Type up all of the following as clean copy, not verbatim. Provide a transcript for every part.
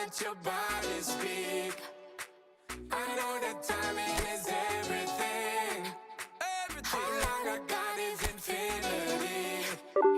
let your body speak. I know that timing is everything. How long I got is infinity.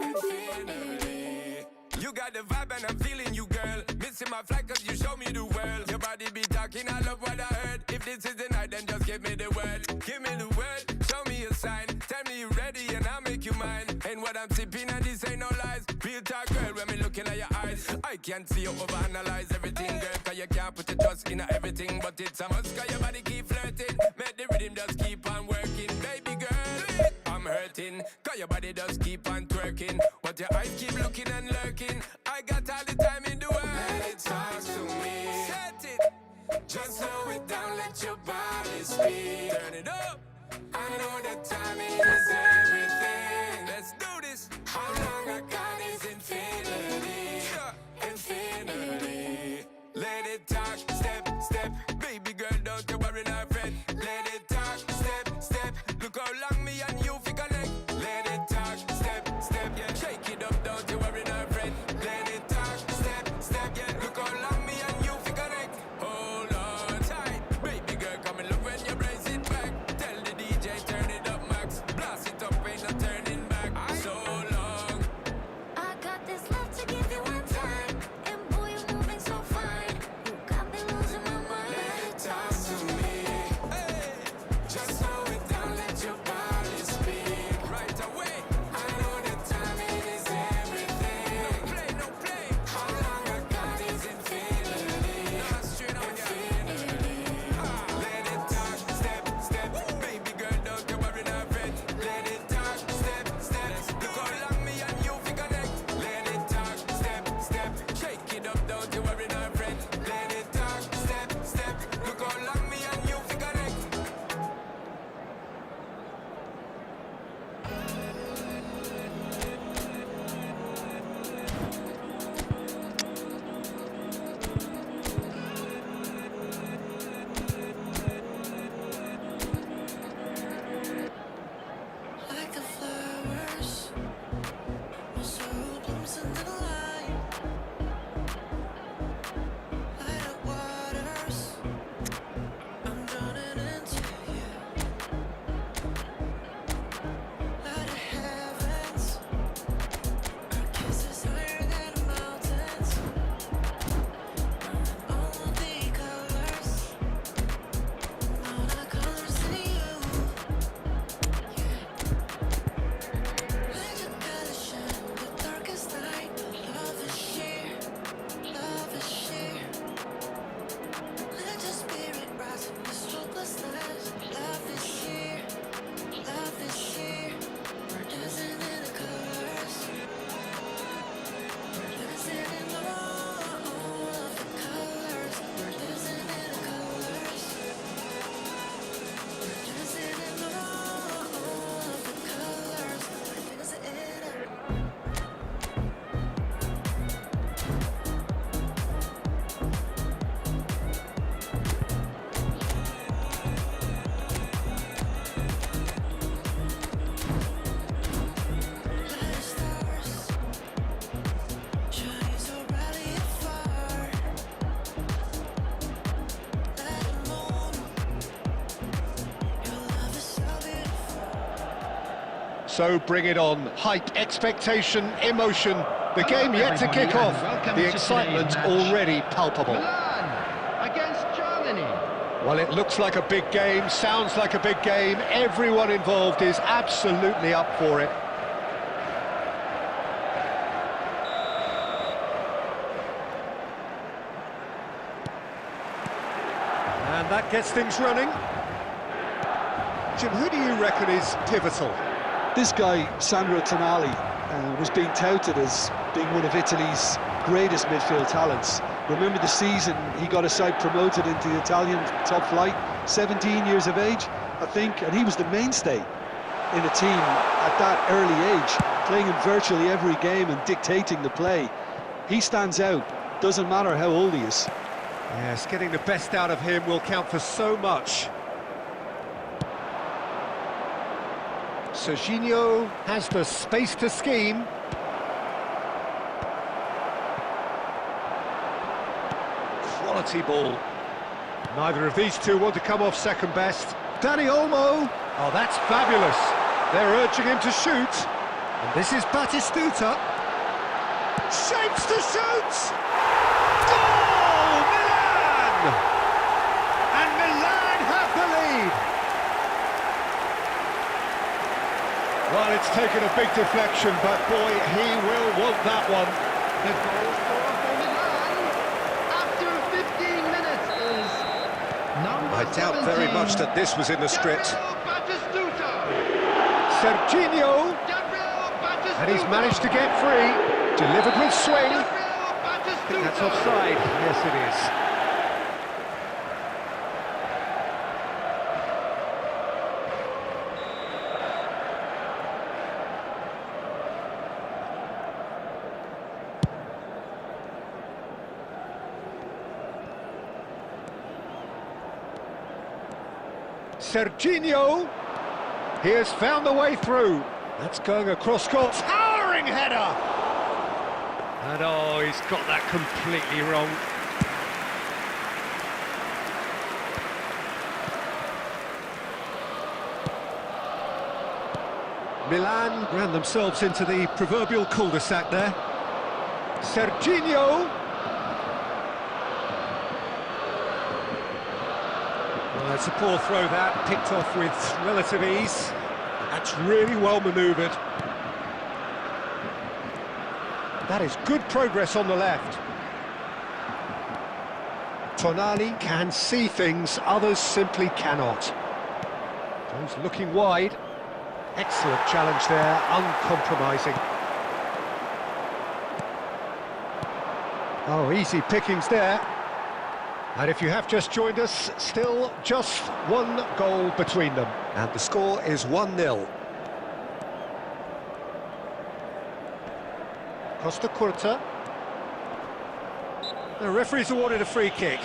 Infinity. You got the vibe and I'm feeling you, girl. Missing my flight cause you show me the world. Your body be talking, I love what I heard. If this is the night, then just give me the word. Give me the word, show me a sign. Tell me you ready and I'll make you mine. And what I'm sipping and this ain't no lies. Real talk, girl, when me looking at your eyes. I can't see you overanalyze everything, girl. Cause you can't put your trust in everything. But it's a must cause your body keep flirting. Make the rhythm just keep on working. Baby girl, I'm hurting. Cause your body just keep on twerking. But your eyes keep looking and lurking. I got all the time in the world. Let it talk to me. Set it. Just slow it down, let your body speak. Turn it up. I know that timing is everything. Let's do this. How long I got is infinity. Infinity. Let it talk, step, step. Baby girl, don't you worry, not fret. Let it talk, step, step. Look how long me and you fi connect. Let it talk, step, step. Yeah, shake it up, don't you worry, not fret. Let it talk, step, step. Yeah, look how long me and you fi connect. Hold on tight, baby girl, come and look when you brace it back. Tell the DJ turn it up, max. Blast it up, ain't no turning back. So long. I got this love to give you one time, and boy you're moving so fine. You got me losing my mind. Let it talk to me. Hey, just slow it down, let your body speak. Right away. I know that timing is everything. No play, no play. How long I got is infinity. Nah, straight on infinity. Let it talk, step, step. Baby girl, don't you worry, not fret. Let it talk, step, step. Look how long me and you fi connect. Let it talk, step, step. Shake it up, don't you worry, not fret. Let it talk, step, step. Look how long me and you fi connect. Like the flowers, my soul blooms into the light. Light up waters, I'm drowning into you. Light of heavens, our kisses higher than mountains. All of the colors, all the colors in you. Let your colors shine the darkest night. Love is sheer, love is sheer. Let your spirit rise in this hopelessness. Love is sheer, love is sheer. We're dancing in the colors. We're dancing in all of the colors. We're dancing in the colors. We're dancing in all of the colors. We're dancing in it. Light of stars, shining so brightly afar. Light of moon, your love is so beautiful. So bring it on. Hype, expectation, emotion. The game yet to kick off. The excitement already palpable. Milan against Germany. Well, it looks like a big game, sounds like a big game. Everyone involved is absolutely up for it. And that gets things running. Jim, who do you reckon is pivotal? This guy, Sandro Tonali, was being touted as being one of Italy's greatest midfield talents. Remember the season he got a side promoted into the Italian top flight, 17 years of age, I think, and he was the mainstay in a team at that early age, playing in virtually every game and dictating the play. He stands out, doesn't matter how old he is. Yes, getting the best out of him will count for so much. Serginho has the space to scheme. quality ball. Neither of these two want to come off second best. Dani Olmo. Oh, that's fabulous. They're urging him to shoot. And this is Batistuta. Shapes to shoot! Goal! Milan! And Milan have the lead. Well, it's taken a big deflection, but boy, he will want that one. The goal scorer for Milan after 15 minutes is number I doubt very 17, much that this was in the script. Gabriel Batistuta. Serginho, Gabriel Batistuta. and he's managed to get free. Delivered with swing. Gabriel I think Batistuta. that's offside. Yes, it is. Serginho, he has found the way through. That's going across court. Towering header! And oh, he's got that completely wrong. Milan ran themselves into the proverbial cul-de-sac there. Serginho. Well, it's a poor throw that, picked off with relative ease. That's really well manoeuvred. That is good progress on the left. Tonali can see things, others simply cannot. He's looking wide. Excellent challenge there, uncompromising. Oh, easy pickings there. And if you have just joined us, still just one goal between them. And the score is 1-0. Costa Curta. The referee's awarded a free kick.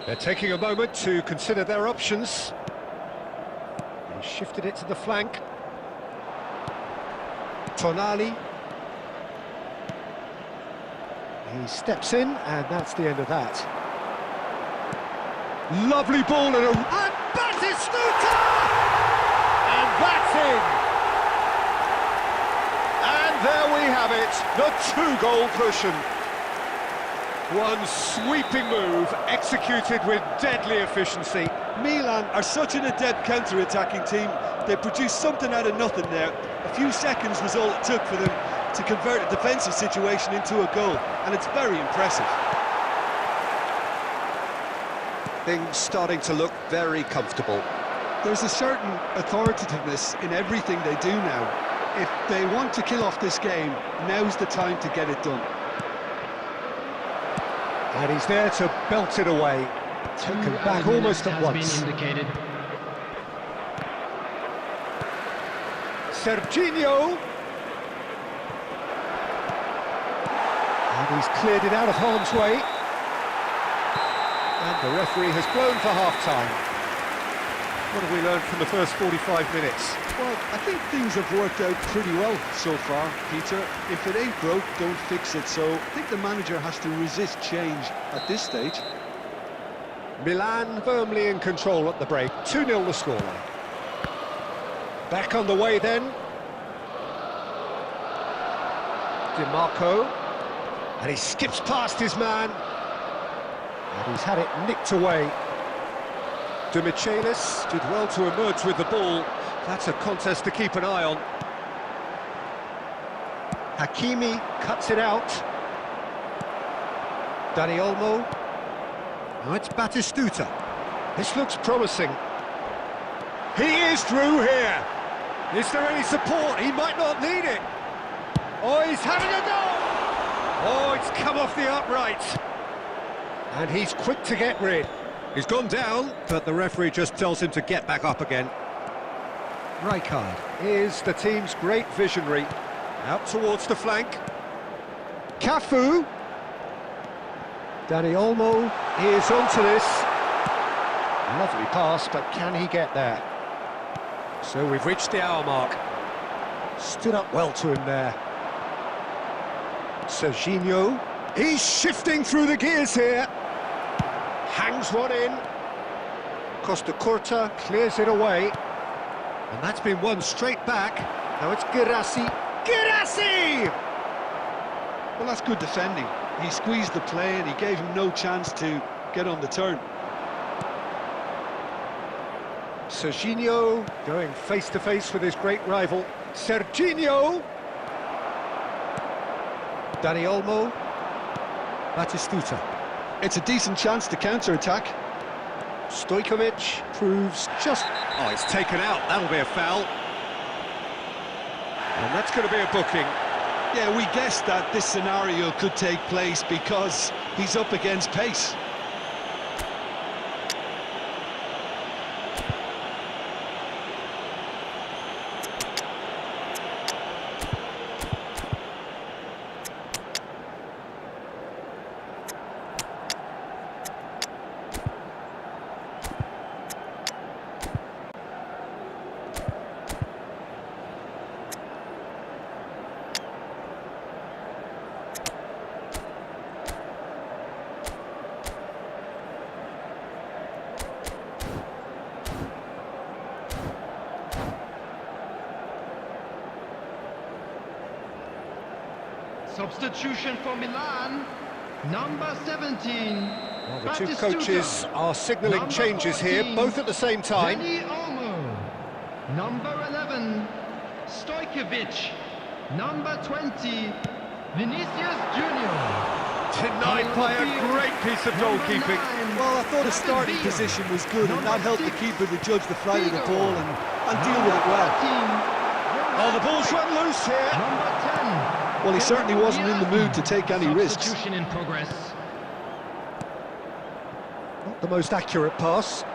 They're taking a moment to consider their options. He shifted it to the flank. Tonali. He steps in, and that's the end of that. Lovely ball and Batistuta! And that's in! And there we have it, the two-goal cushion. One sweeping move, executed with deadly efficiency. Milan are such an adept counter-attacking team. They produced something out of nothing there. A few seconds was all it took for them to convert a defensive situation into a goal, and it's very impressive. Things starting to look very comfortable. There's a certain authoritativeness in everything they do now. If they want to kill off this game, now's the time to get it done. And he's there to belt it away. Taken back almost at once. Serginho. And he's cleared it out of harm's way. And the referee has blown for half-time. What have we learned from the first 45 minutes? Well, I think things have worked out pretty well so far, Peter. If it ain't broke, don't fix it. So I think the manager has to resist change at this stage. Milan firmly in control at the break. 2-0 the scoreline. Back on the way then. DiMarco. And he skips past his man. And he's had it nicked away. De Michelis did well to emerge with the ball. That's a contest to keep an eye on. Hakimi cuts it out. Dani Olmo. Now it's Batistuta. This looks promising. He is through here. Is there any support? He might not need it. Oh, he's having a go! Oh, it's come off the upright. And he's quick to get rid. He's gone down, but the referee just tells him to get back up again. Rijkaard is the team's great visionary. Out towards the flank. Cafu. Dani Olmo is onto this. Lovely pass, but can he get there? So we've reached the hour mark. Stood up well to him there. Serginho, he's shifting through the gears here. Hangs one in. Costa Curta clears it away. And that's been won straight back. Now it's Girassi. Girassi! Well, that's good defending. He squeezed the play and he gave him no chance to get on the turn. Serginho going face-to-face with his great rival. Serginho! Dani Olmo. Batistuta. It's a decent chance to counter-attack. Stojkovic proves just... Oh, it's taken out. That'll be a foul. And that's going to be a booking. Yeah, we guessed that this scenario could take place because he's up against pace. Substitution for Milan, number 17. Well, the two Batistuta. coaches are signalling Number changes 14, here, both at the same time. Dani Olmo. Number 11, Stojkovic. Number 20, Vinicius Junior. Denied by a great piece of goalkeeping. Well, I thought his starting position was good and that helped the keeper to judge the flight of the ball and deal with it well. Oh, the ball's run loose here. Number 10. Well, he certainly wasn't in the mood to take any risks. Substitution in progress. Not the most accurate pass.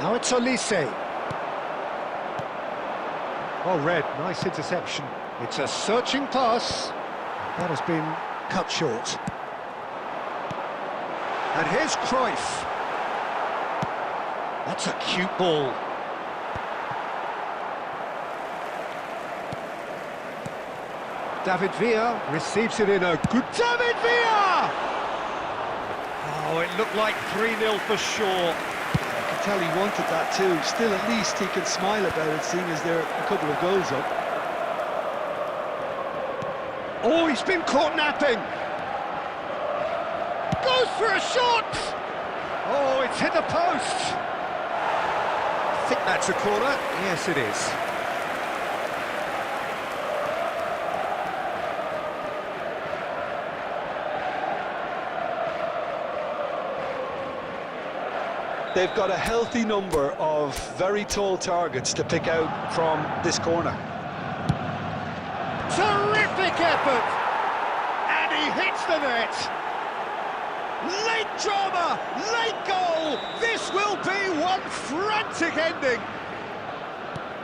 Now it's Olise. Oh, Red, nice interception. It's a searching pass. That has been cut short. And here's Cruyff. That's a cute ball. David Villa receives it in a good... David Villa! Oh, it looked like 3-0 for sure. I could tell he wanted that too. Still, at least he can smile about it, seeing as there are a couple of goals up. Oh, he's been caught napping. Goes for a shot! Oh, it's hit the post. I think that's a corner. Yes, it is. They've got a healthy number of very tall targets to pick out from this corner. Terrific effort! And he hits the net! Late drama, late goal! This will be one frantic ending!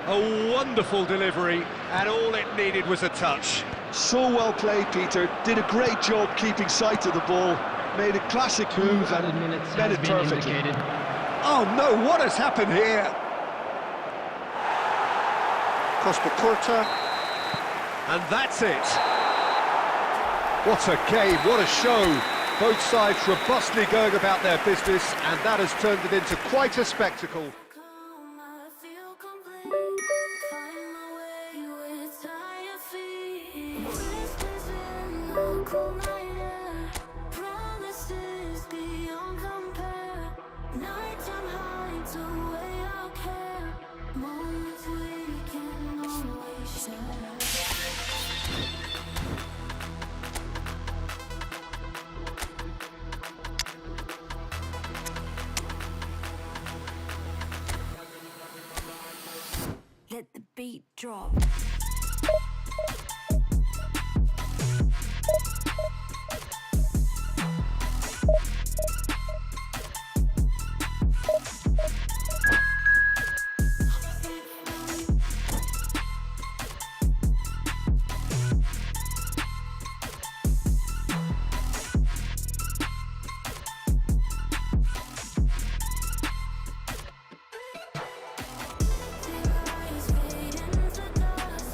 A wonderful delivery, and all it needed was a touch. So well played, Peter. Did a great job keeping sight of the ball. Made a classic move and met it perfectly. Oh no, what has happened here? Costa Curta. And that's it. What a game, what a show. Both sides robustly going about their business, and that has turned it into quite a spectacle. I feel complete. Find my way with tired feet. Whispers in the cool night air. Promises beyond compare. Nighttime hides away our care. Moments we can always share. Let the beat drop. Eyes fade into dust.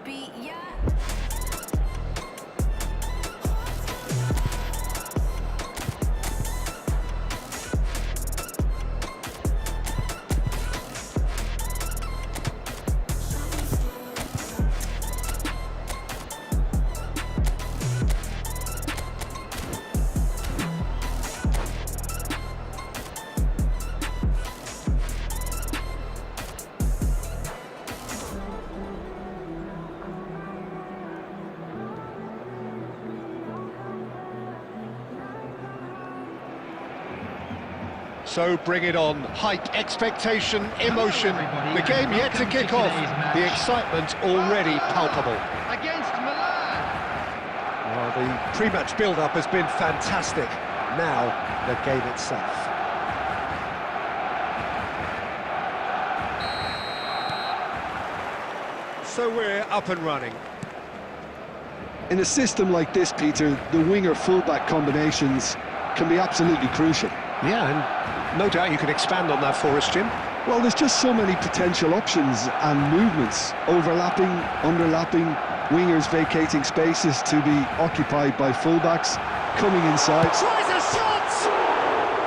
beat, yeah. So bring it on. Hype, expectation, emotion. The game yet to kick off. The excitement already palpable. Against Milan. Well, the pre-match build-up has been fantastic. Now, the game itself. So we're up and running. In a system like this, Peter, the winger-fullback combinations can be absolutely crucial. Yeah, and no doubt you could expand on that for us, Jim. Well, there's just so many potential options and movements. Overlapping, underlapping, wingers vacating spaces to be occupied by fullbacks, coming inside. Tries a shot!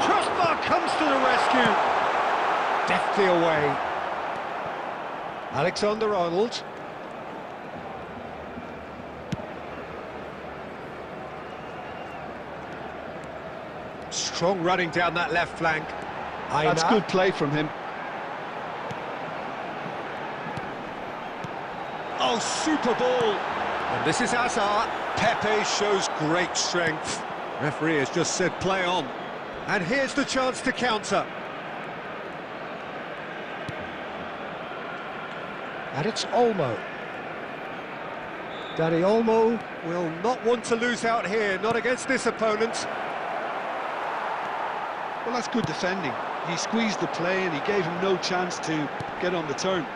Crossbar comes to the rescue. Deftly away. Alexander-Arnold. Strong running down that left flank. That's good play from him. Oh, super ball. And this is Hazard. Pepe shows great strength. Referee has just said play on. And here's the chance to counter. And it's Olmo. Danny Olmo will not want to lose out here, not against this opponent. Well, that's good defending. He squeezed the play and he gave him no chance to get on the turn.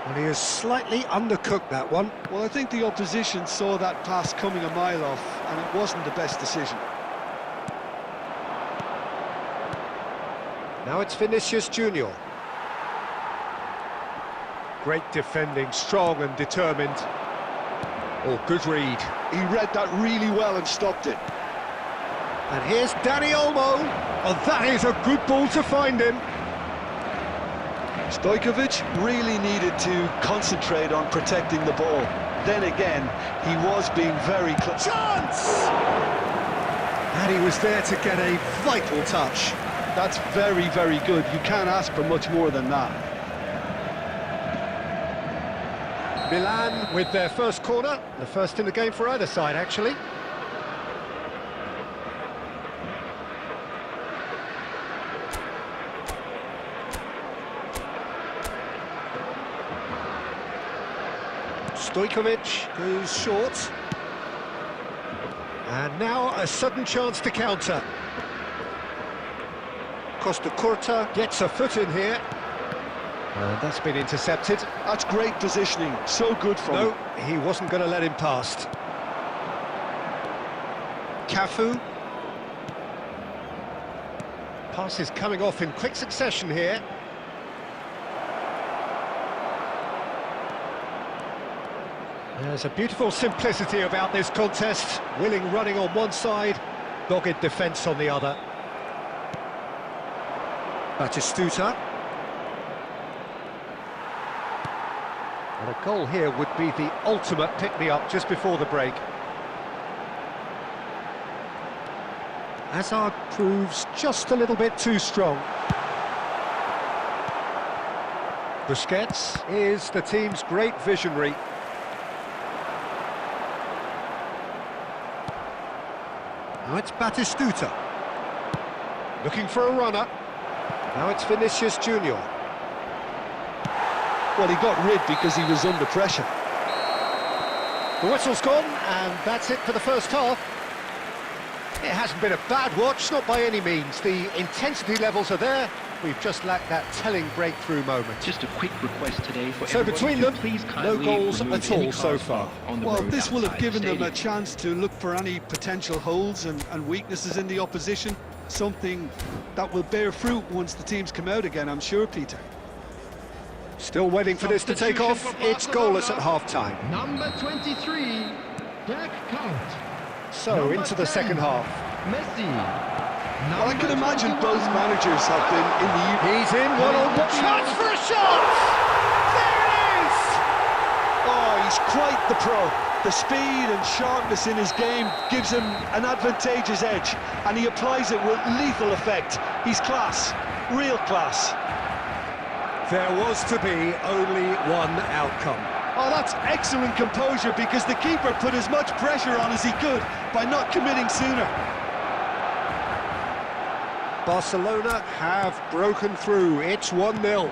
Well, he has slightly undercooked that one. Well, I think the opposition saw that pass coming a mile off and it wasn't the best decision. Now it's Vinicius Junior. Great defending, strong and determined. Oh, good read. He read that really well and stopped it. And here's Danny Olmo. Oh, that is a good ball to find him. Stojkovic really needed to concentrate on protecting the ball. Then again, he was being very close. Chance! And he was there to get a vital touch. That's very, very good. You can't ask for much more than that. Milan with their first corner. The first in the game for either side, actually. Stojkovic goes short. And now a sudden chance to counter. Costa Curta gets a foot in here. And that's been intercepted. That's great positioning, so good from him. No, he wasn't going to let him past. Cafu. Passes coming off in quick succession here. There's a beautiful simplicity about this contest. Willing running on one side, dogged defence on the other. Batistuta. And a goal here would be the ultimate pick-me-up just before the break. Hazard proves just a little bit too strong. Busquets is the team's great visionary. Now it's Batistuta. Looking for a runner. Now it's Vinicius Junior. Well, he got rid because he was under pressure. The whistle's gone, and that's it for the first half. It hasn't been a bad watch, not by any means. The intensity levels are there. We've just lacked that telling breakthrough moment. Just a quick request today for So between them, please no goals at all so far. Well, this will have given them a chance to look for any potential holes and weaknesses in the opposition. Something that will bear fruit once the teams come out again, I'm sure, Peter. Still waiting for this to take off. It's goalless at half-time. Number 23, back count. So, Number into the 10, second half. Messi. Well, I can Number imagine 21, both managers have been in the... He's in, one-on-one chance for a shot! There it is! Oh, he's quite the pro. The speed and sharpness in his game gives him an advantageous edge, and he applies it with lethal effect. He's class, real class. There was to be only one outcome. Oh, that's excellent composure, because the keeper put as much pressure on as he could by not committing sooner. Barcelona have broken through. It's 1-0.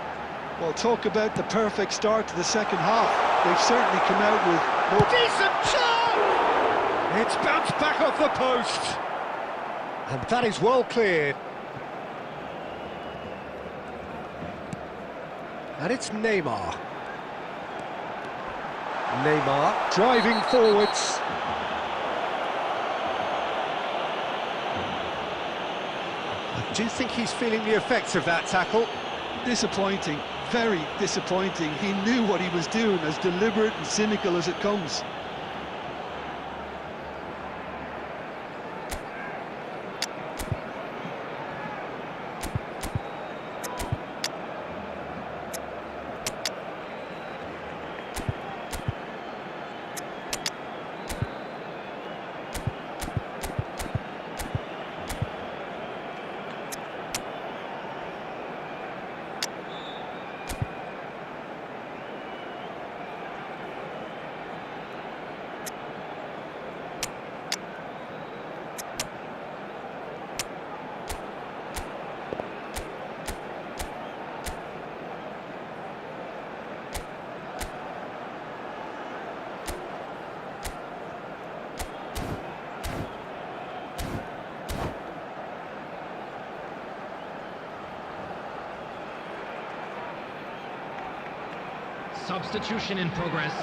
Well, talk about the perfect start to the second half. They've certainly come out with more... Decent shot! It's bounced back off the post. And that is well cleared. And it's Neymar. Neymar driving forwards. I do think he's feeling the effects of that tackle. Disappointing, very disappointing. He knew what he was doing, as deliberate and cynical as it comes. Substitution in progress.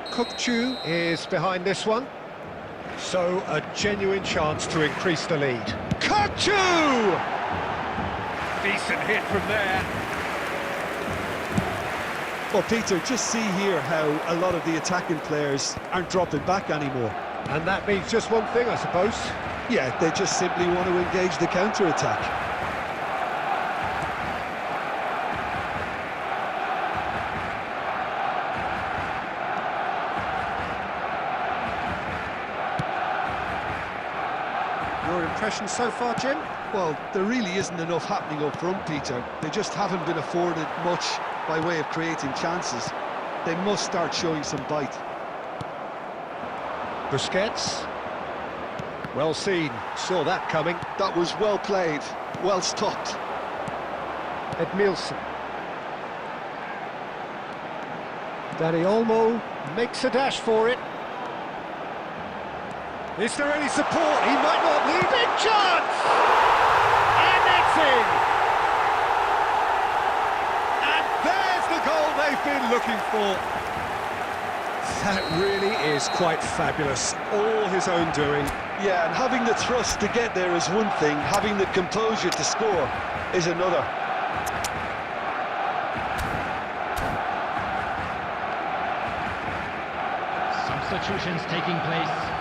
Kukçu is behind this one. So, a genuine chance to increase the lead. Kukçu! Decent hit from there. Well, Peter, just see here how a lot of the attacking players aren't dropping back anymore. And that means just one thing, I suppose. Yeah, they just simply want to engage the counter-attack. Your impression so far, Jim? Well, there really isn't enough happening up front, Peter. They just haven't been afforded much by way of creating chances. They must start showing some bite. Busquets. Well seen, saw that coming. That was well played, well stopped. Edmilson. Dani Olmo makes a dash for it. Is there any support? He might not leave. Big chance! And it's in! And there's the goal they've been looking for. That really is quite fabulous. All his own doing. Yeah, and having the thrust to get there is one thing, having the composure to score is another. Substitutions taking place.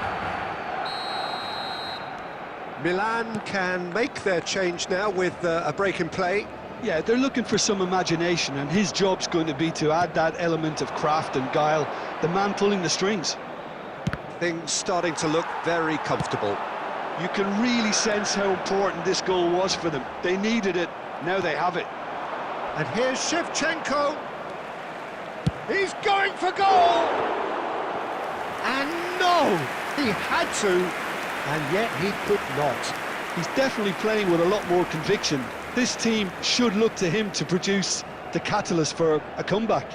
Milan can make their change now with a break in play. Yeah, they're looking for some imagination, and his job's going to be to add that element of craft and guile, the man pulling the strings. Things starting to look very comfortable. You can really sense how important this goal was for them. They needed it, now they have it. And here's Shevchenko. He's going for goal! And no! He had to, and yet he could not. He's definitely playing with a lot more conviction. This team should look to him to produce the catalyst for a comeback.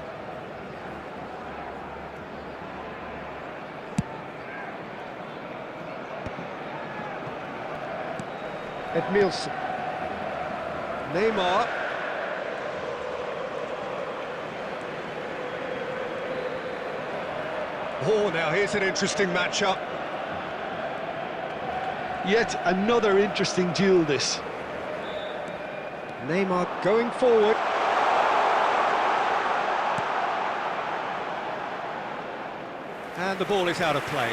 Edmilson. Neymar. Oh, now here's an interesting matchup. Yet another interesting duel, this. Neymar going forward. And the ball is out of play.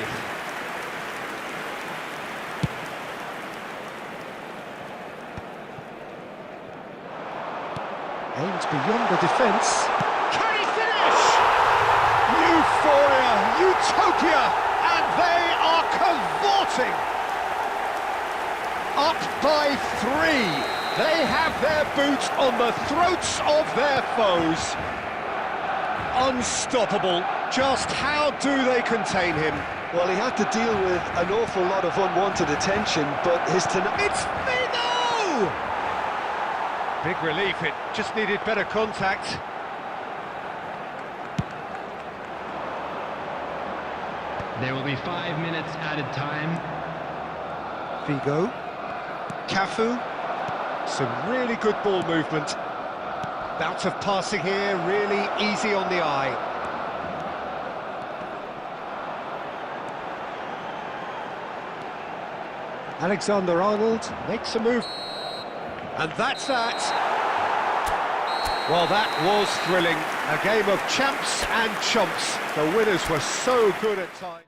Aims beyond the defence. Can he finish? Euphoria, utopia, and they are cavorting. Up by 3. They have their boots on the throats of their foes. Unstoppable. Just how do they contain him? Well, he had to deal with an awful lot of unwanted attention, but his It's Figo! Big relief, it just needed better contact. There will be 5 minutes added time. Figo. Cafu. Some really good ball movement. Bout of passing here, really easy on the eye. Alexander-Arnold makes a move. And that's that. Well, that was thrilling. A game of champs and chumps. The winners were so good at times.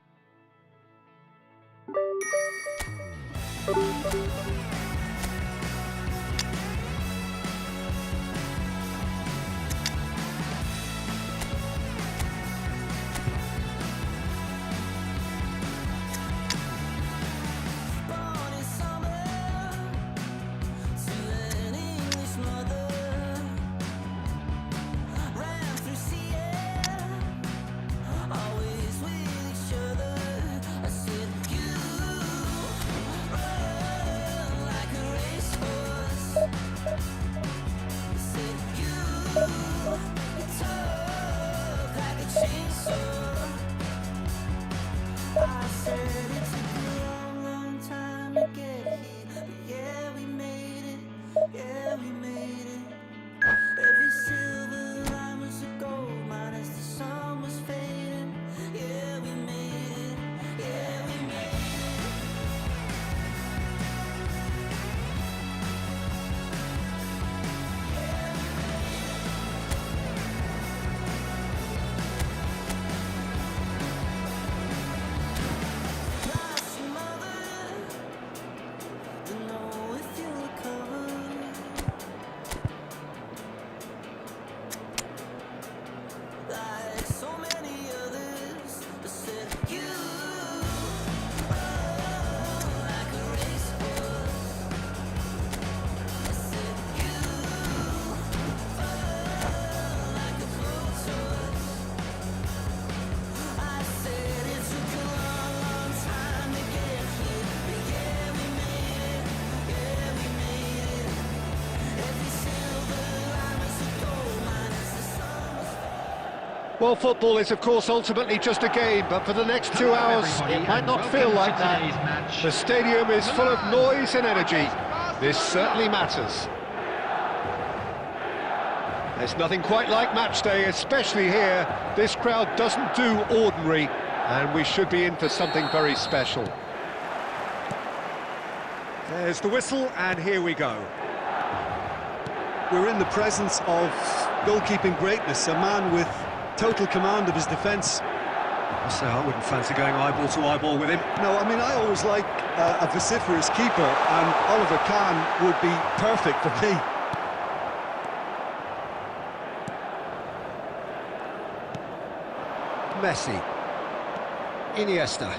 Well, football is, of course, ultimately just a game, but for the next 2 hours, it might not feel like that. The stadium is full of noise and energy. This certainly matters. There's nothing quite like match day, especially here. This crowd doesn't do ordinary, and we should be in for something very special. There's the whistle, and here we go. We're in the presence of goalkeeping greatness, a man with total command of his defence. So I wouldn't fancy going eyeball to eyeball with him. No, I mean, I always like a vociferous keeper, and Oliver Kahn would be perfect for me. Messi. Iniesta.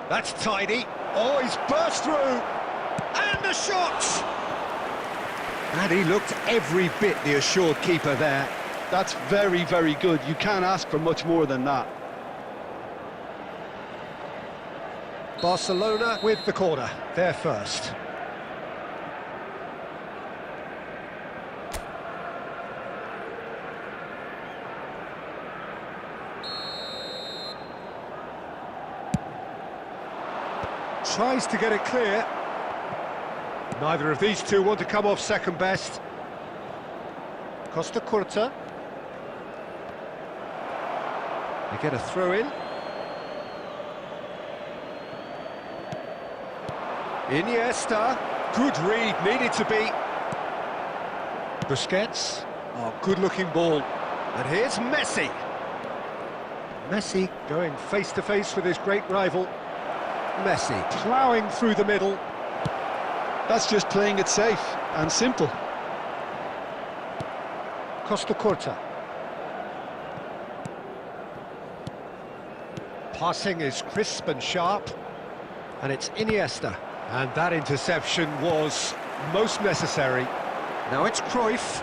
That's tidy. Oh, he's burst through. And the shot! And he looked every bit the assured keeper there. That's very, very good. You can't ask for much more than that. Barcelona with the corner. They're first. Tries to get it clear. Neither of these two want to come off second best. Costa Curta. They get a throw in. Iniesta. Good read, needed to be. Busquets. Oh, good-looking ball. And here's Messi. Messi going face-to-face with his great rival. Messi ploughing through the middle. That's just playing it safe and simple. Costa Curta. Passing is crisp and sharp. And it's Iniesta. And that interception was most necessary. Now it's Cruyff.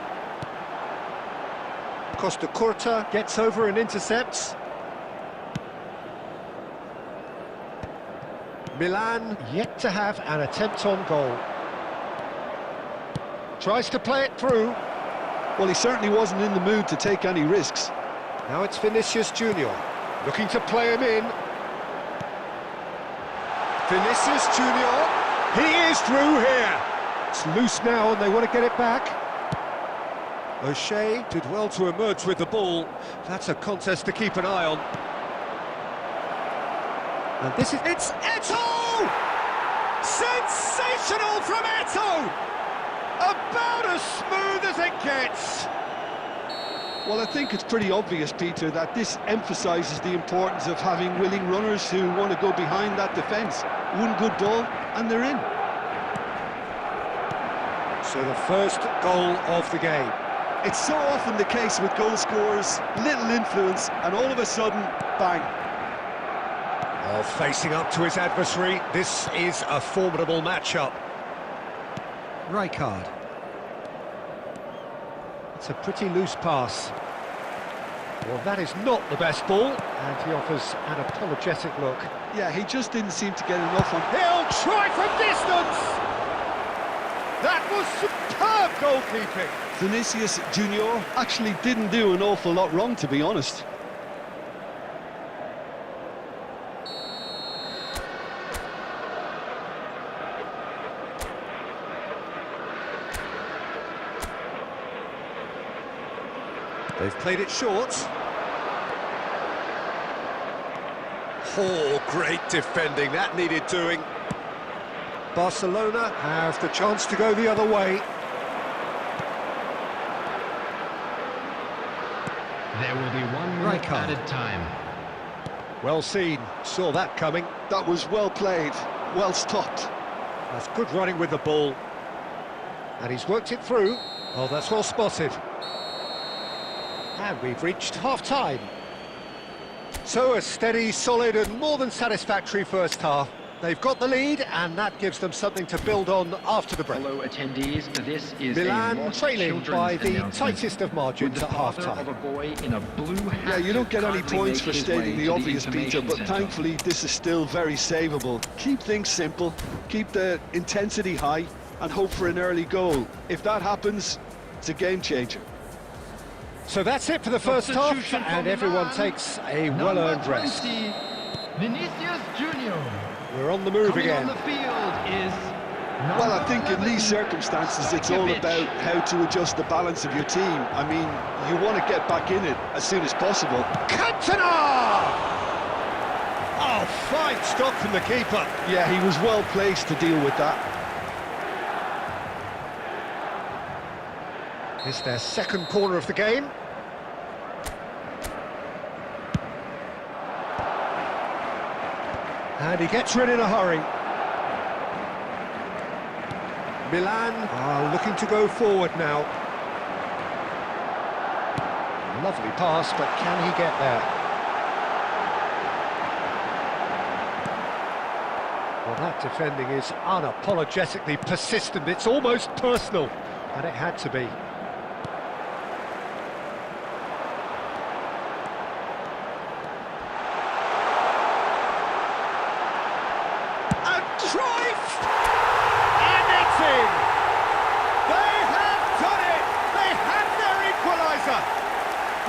Costa Curta gets over and intercepts. Milan yet to have an attempt on goal. Tries to play it through. Well, he certainly wasn't in the mood to take any risks. Now it's Vinicius Junior, looking to play him in. Vinicius Junior, he is through here. It's loose now and they want to get it back. O'Shea did well to emerge with the ball. That's a contest to keep an eye on. And this is... It's Eto'o! Sensational from Eto'o! About as smooth as it gets. Well, I think it's pretty obvious, Peter, that this emphasises the importance of having willing runners who want to go behind that defence. One good ball, and they're in. So the first goal of the game. It's so often the case with goal scorers, little influence, and all of a sudden, bang. Oh, facing up to his adversary, this is a formidable matchup. Rijkaard. It's a pretty loose pass. Well, that is not the best ball, and he offers an apologetic look. Yeah, he just didn't seem to get enough on... He'll try from distance! That was superb goalkeeping! Vinicius Junior actually didn't do an awful lot wrong, to be honest. They've played it short. Oh, great defending, that needed doing. Barcelona have the chance to go the other way. There will be 1 minute Rijkaard. added time. Well seen, saw that coming. That was well played, well stopped. That's good running with the ball. And he's worked it through. Oh, that's well spotted. And we've reached half-time. So a steady, solid and more than satisfactory first half. They've got the lead and that gives them something to build on after the break. Hello attendees, this is Milan a lost trailing children's by the announcement. tightest of margins Would the at father half-time. of a boy in a blue hat Yeah, you don't get any kindly points make for his stating way the to obvious, Peter, information but centre? thankfully this is still very savable. Keep things simple, keep the intensity high, and hope for an early goal. If that happens, it's a game changer. So that's it for the first half, Substitution and from everyone Milan. takes a Number well-earned rest. 20, Vinicius Junior. We're on the move Coming again. on the field is Well, I number think in 11, these circumstances it's all Stankovic. about how to adjust the balance of your team. I mean, you want to get back in it as soon as possible. Cantona! Oh, fine stop from the keeper. Yeah, he was well placed to deal with that. It's their second corner of the game. And he gets rid in a hurry. Milan are looking to go forward now. Lovely pass, but can he get there? Well, that defending is unapologetically persistent. It's almost personal, and it had to be. And Cruyff! And it's in! They have done it! They have their equaliser!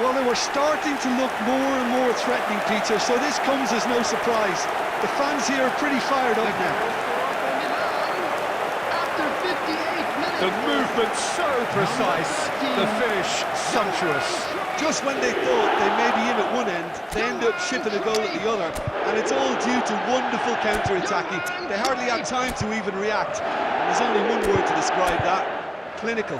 Well, they were starting to look more and more threatening, Peter, so this comes as no surprise. The fans here are pretty fired up now. After 58 minutes. The movement so precise, the finish sumptuous. Just when they thought they may be in at one end, they end up shipping a goal at the other, and it's all due to wonderful counter-attacking. They hardly had time to even react. And there's only one word to describe that: clinical.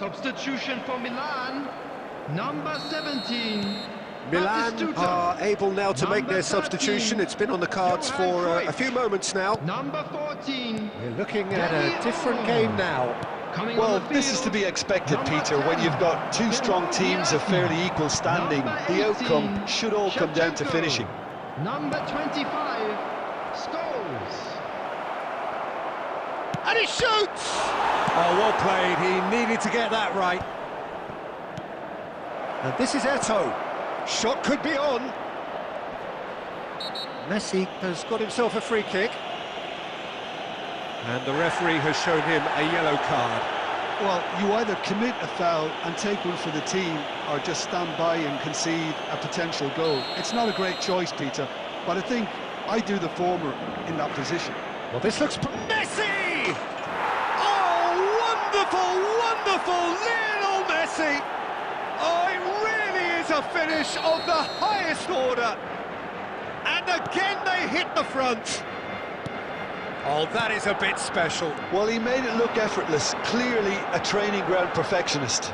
Substitution for Milan, number 17. Milan Batistuta. are able now to make Number their substitution. 13, It's been on the cards for a few moments now. Number 14. We're looking at a different game now. Coming Well, on the this is to field, be expected, number Peter, 10, when you've got two strong teams of fairly equal standing. Number The outcome 18, should all come down to Shevchenko. finishing. Number 25, Scholes. And he shoots! Oh, well played. He needed to get that right. And this is Eto'o. Shot could be on. Messi has got himself a free kick. And the referee has shown him a yellow card. Well, you either commit a foul and take one for the team, or just stand by and concede a potential goal. It's not a great choice, Peter, but I think I do the former in that position. Well, this looks... Messi! Oh, wonderful, wonderful Lionel Messi! Oh, it really is a finish of the highest order. And again they hit the front. Oh, that is a bit special. Well, he made it look effortless, clearly a training ground perfectionist.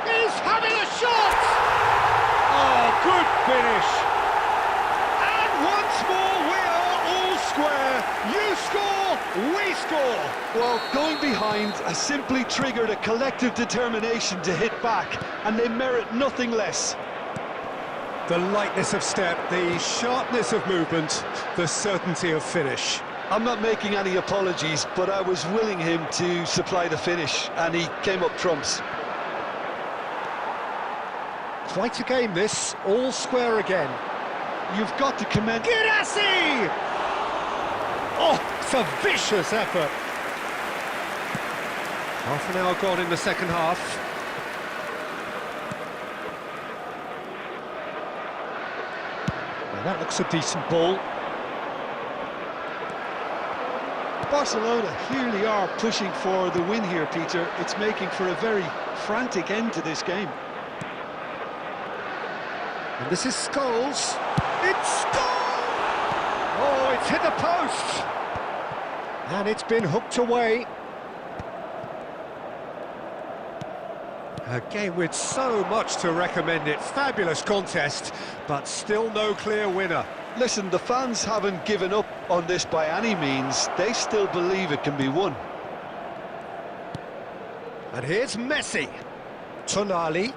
He's having a shot! Oh, good finish. And once more we are all square. You score, we score. Well, going behind has simply triggered a collective determination to hit back, and they merit nothing less. The lightness of step, the sharpness of movement, the certainty of finish. I'm not making any apologies, but I was willing him to supply the finish, and he came up trumps. Quite a game this, all square again. You've got to commend... Girassi! Oh, it's a vicious effort. Half an hour gone in the second half. Now that looks a decent ball. Barcelona really are pushing for the win here, Peter. It's making for a very frantic end to this game. And this is Scholes. It's goal! Oh, it's hit the post! And it's been hooked away. A game with so much to recommend it. Fabulous contest, but still no clear winner. Listen, the fans haven't given up on this by any means. They still believe it can be won. And here's Messi. Tonali.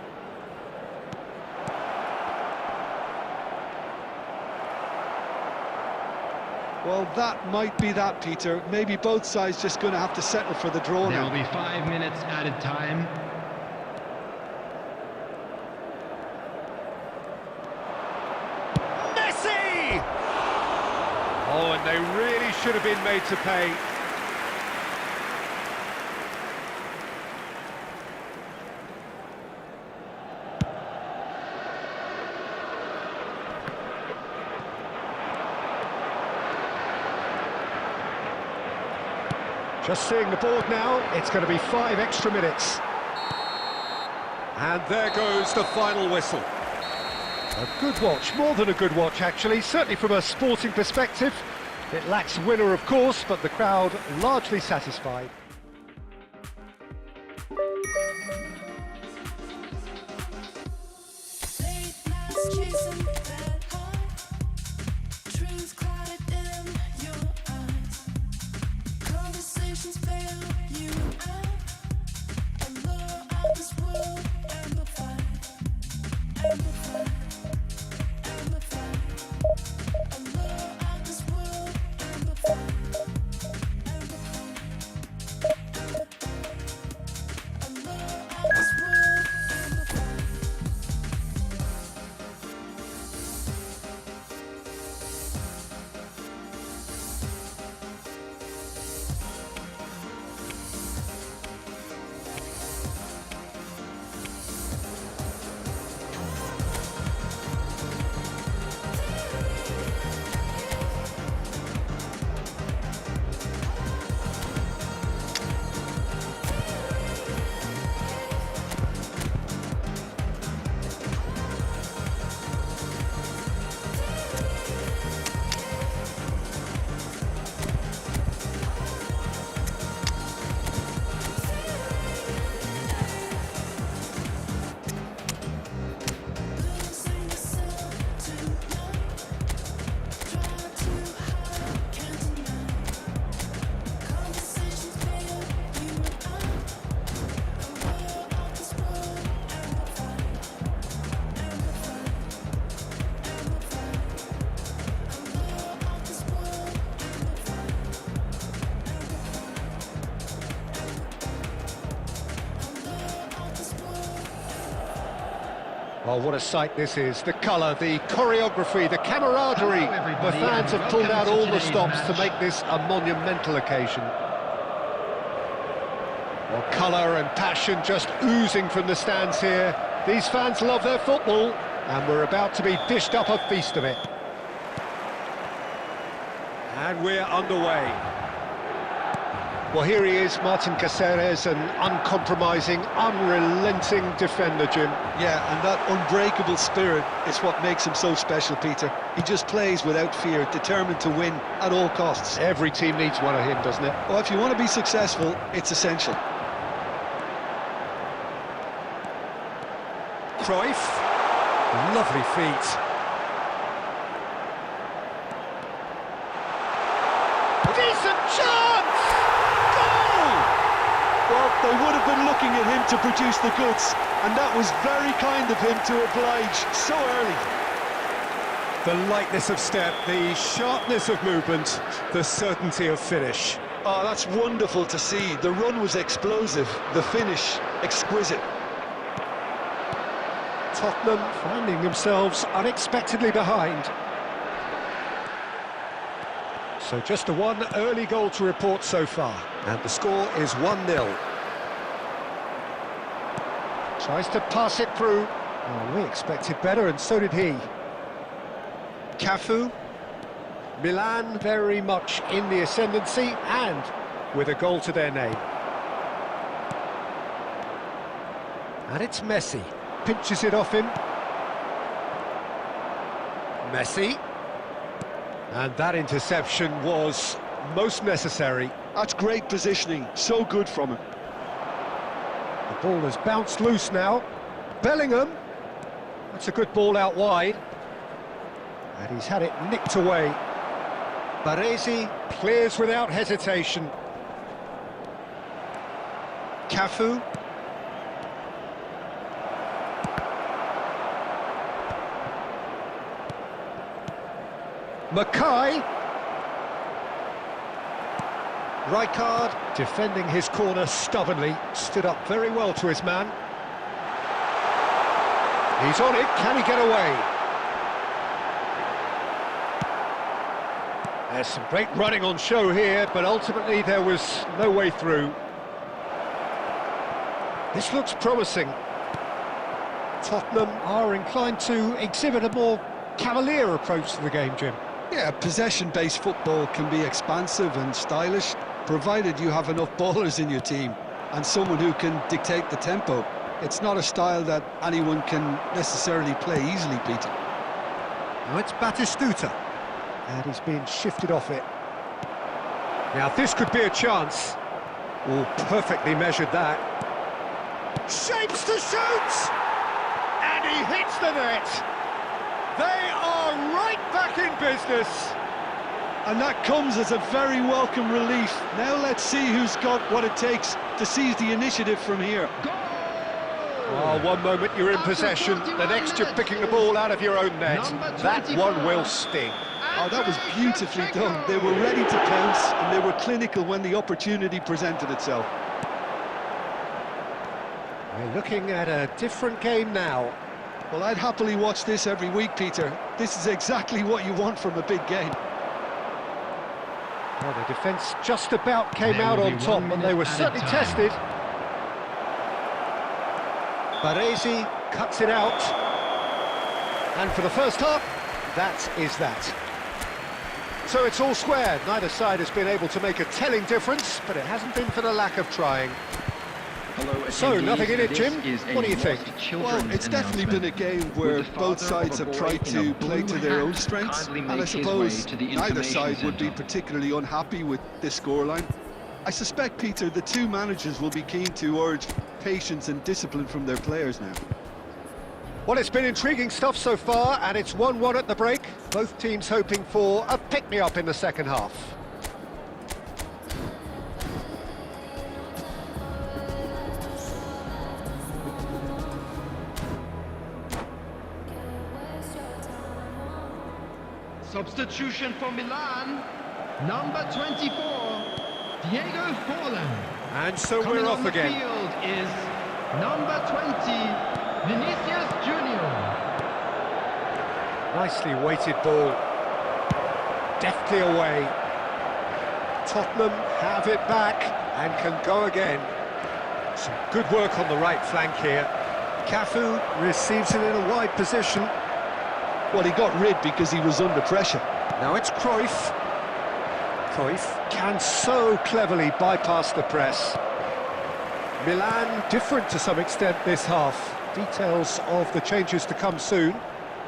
Well, that might be that, Peter. Maybe both sides just going to have to settle for the draw There now. will be 5 minutes added time. Messi! Oh, and they really should have been made to pay. Just seeing the board now, it's going to be 5 extra minutes. And there goes the final whistle. A good watch, more than a good watch actually, certainly from a sporting perspective. It lacks winner of course, but the crowd largely satisfied. Late nights chasing that home. Truth clouded in your eyes. Conversations fail you out. Allure of this world amplified. Amplified. Amplified. Allure of this world amplified. Amplified. Well, what a sight this is. The colour, the choreography, the camaraderie. Hello, everybody, The fans and have pulled out welcome to all the today's stops to match. make this a monumental occasion. Well, colour and passion just oozing from the stands here. These fans love their football, and we're about to be dished up a feast of it. And we're underway. Well, here he is, Martin Caceres, an uncompromising, unrelenting defender, Jim. Yeah, and that unbreakable spirit is what makes him so special, Peter. He just plays without fear, determined to win at all costs. Every team needs one of him, doesn't it? Well, if you want to be successful, it's essential. Cruyff, lovely feet. Decent chance! Goal! Well, they would have been looking at him to produce the goods, and that was very kind of him to oblige so early. The lightness of step, the sharpness of movement, the certainty of finish. Oh, that's wonderful to see. The run was explosive, the finish exquisite. Tottenham finding themselves unexpectedly behind. So just a one early goal to report so far, and the score is 1-0. Tries to pass it through. Oh, we expected better, and so did he. Cafu. Milan very much in the ascendancy, and with a goal to their name. And it's Messi. Pinches it off him. Messi. And that interception was most necessary. That's great positioning, so good from him. The ball has bounced loose now. Bellingham. That's a good ball out wide. And he's had it nicked away. Baresi clears without hesitation. Cafu. Mackay. Rijkaard defending his corner stubbornly, stood up very well to his man. He's on it, can he get away? There's some great running on show here, but ultimately there was no way through. This looks promising. Tottenham are inclined to exhibit a more cavalier approach to the game, Jim. Yeah, possession-based football can be expansive and stylish, provided you have enough ballers in your team and someone who can dictate the tempo. It's not a style that anyone can necessarily play easily, Peter. Now it's Batistuta, and he's being shifted off it. Now this could be a chance. Oh, perfectly measured that. Shapes to shoot! And he hits the net! They are right back in business. And that comes as a very welcome relief. Now let's see who's got what it takes to seize the initiative from here. Oh, one moment you're in possession, the next you're picking the ball out of your own net. That one will sting. Oh, that was beautifully done. They were ready to pounce, and they were clinical when the opportunity presented itself. We're looking at a different game now. Well, I'd happily watch this every week, Peter. This is exactly what you want from a big game. Well, the defence just about came There out will on be top, 1 and they were minute at a certainly time. tested. Baresi cuts it out. And for the first half, that is that. So it's all square. Neither side has been able to make a telling difference, but it hasn't been for the lack of trying. Hello, So, attendees. nothing in it, This Jim? is a What do you think? lost Well, children's it's definitely been a announcement. game where Would the both father sides of a have boy tried in a to play blue to their own hat strengths, kindly and I make his suppose way to the neither information side would be centre? particularly unhappy with this scoreline. I suspect, Peter, the two managers will be keen to urge patience and discipline from their players now. Well, it's been intriguing stuff so far, and it's 1-1 at the break. Both teams hoping for a pick-me-up in the second half. Substitution for Milan, number 24, Diego Forlan. And so Coming we're on off the again. field is number 20, Vinicius Junior. Nicely weighted ball. Deftly away. Tottenham have it back and can go again. Some good work on the right flank here. Cafu receives it in a wide position. Well, he got rid because he was under pressure. Now it's Cruyff. Cruyff can so cleverly bypass the press. Milan different to some extent this half. Details of the changes to come soon.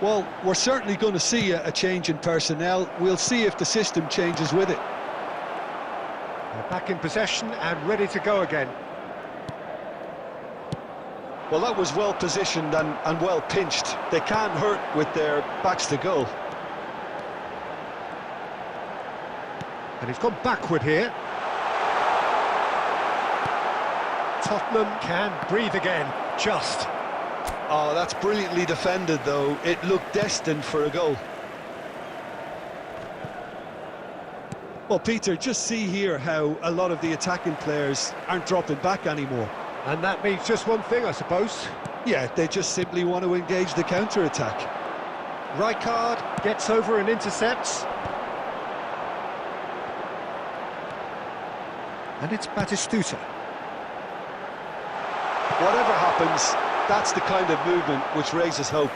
Well, we're certainly going to see a change in personnel. We'll see if the system changes with it. They're back in possession and ready to go again. Well, that was well positioned and well pinched. They can't hurt with their backs to goal. And he's gone backward here. Tottenham can breathe again, just. Oh, that's brilliantly defended, though. It looked destined for a goal. Well, Peter, just see here how a lot of the attacking players aren't dropping back anymore. And that means just one thing, I suppose. Yeah, they just simply want to engage the counter-attack. Rijkaard gets over and intercepts. And it's Batistuta. Whatever happens, that's the kind of movement which raises hope.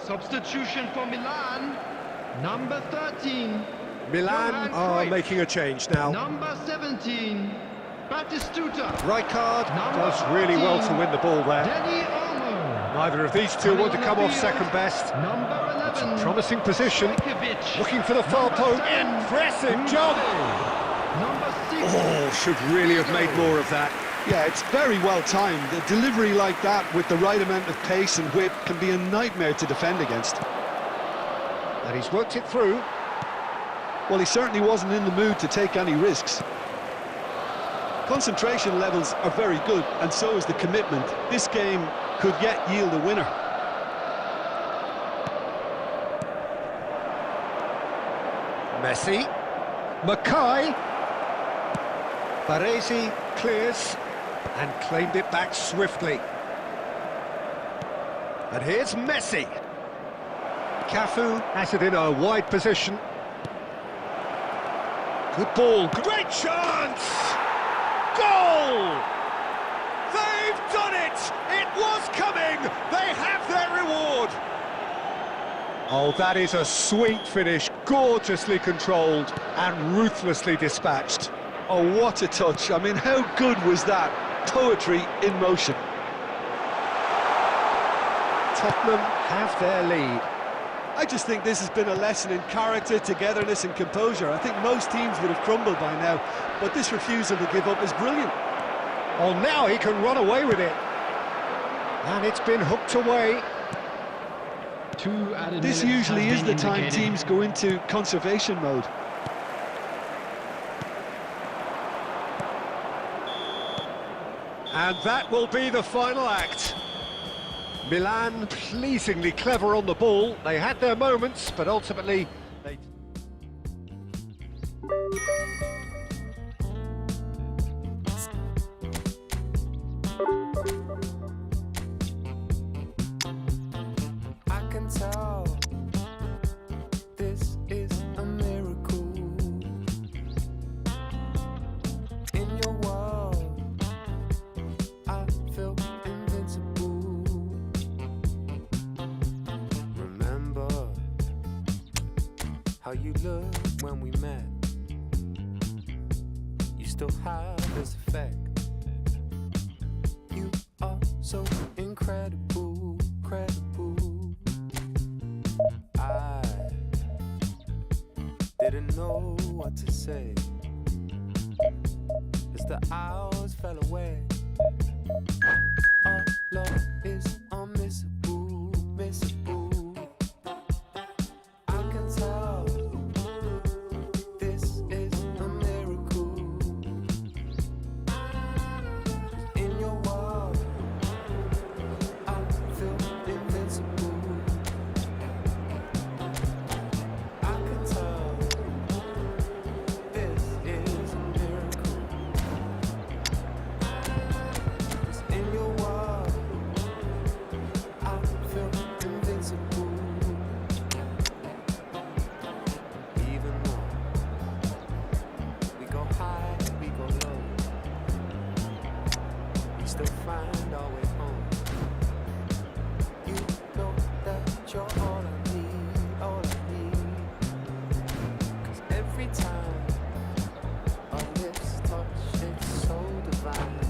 Substitution for Milan. Number 13. Milan are Cruyff. making a change now. Number 17. Batistuta. Rijkaard Number does really well to 14. win the ball there. Danny Olmo. Neither of these two want to come off second best. Number 11. Promising position. Ivkovic. Looking for the far Number post. 7. Impressive job. Number 6. Oh, should really have made more of that. Yeah, it's very well timed. A delivery like that with the right amount of pace and whip can be a nightmare to defend against. And he's worked it through. Well, he certainly wasn't in the mood to take any risks. Concentration levels are very good, and so is the commitment. This game could yet yield a winner. Messi. Mackay. Baresi clears and claimed it back swiftly. And here's Messi. Cafu has it in a wide position. Good ball, great chance! Goal! They've done it! It was coming! They have their reward! Oh, that is a sweet finish, gorgeously controlled and ruthlessly dispatched. Oh, what a touch. I mean, how good was that? Poetry in motion. Tottenham have their lead. I just think this has been a lesson in character, togetherness and composure. I think most teams would have crumbled by now, but this refusal to give up is brilliant. Oh, now he can run away with it. And it's been hooked away. 2 added This minutes usually has is been the time indicated. teams go into conservation mode. And that will be the final act. Milan pleasingly clever on the ball. They had their moments, but ultimately they... I can tell this is a miracle. In your world, I feel invincible. Remember you looked when we met. You still have this effect. You are so incredible, credible. I didn't know what to say as the hours fell away. Our love is unmissable, missable. I can tell this is a miracle. In your world, I feel invincible. I can tell this is a miracle. 'Cause in your world, I feel invincible. Even though we go high, we go low, we still find our way home. You know that you're all I need, all I need. 'Cause every time our lips touch, it's so divine.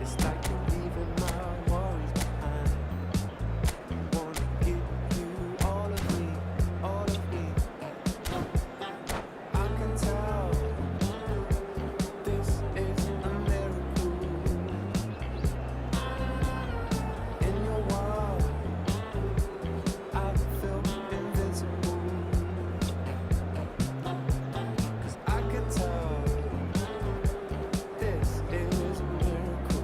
It's like you're leaving my worries behind. Wanna give you all of me, all of me. I can tell this is a miracle. In your world, I feel invincible. 'Cause I can tell this is a miracle.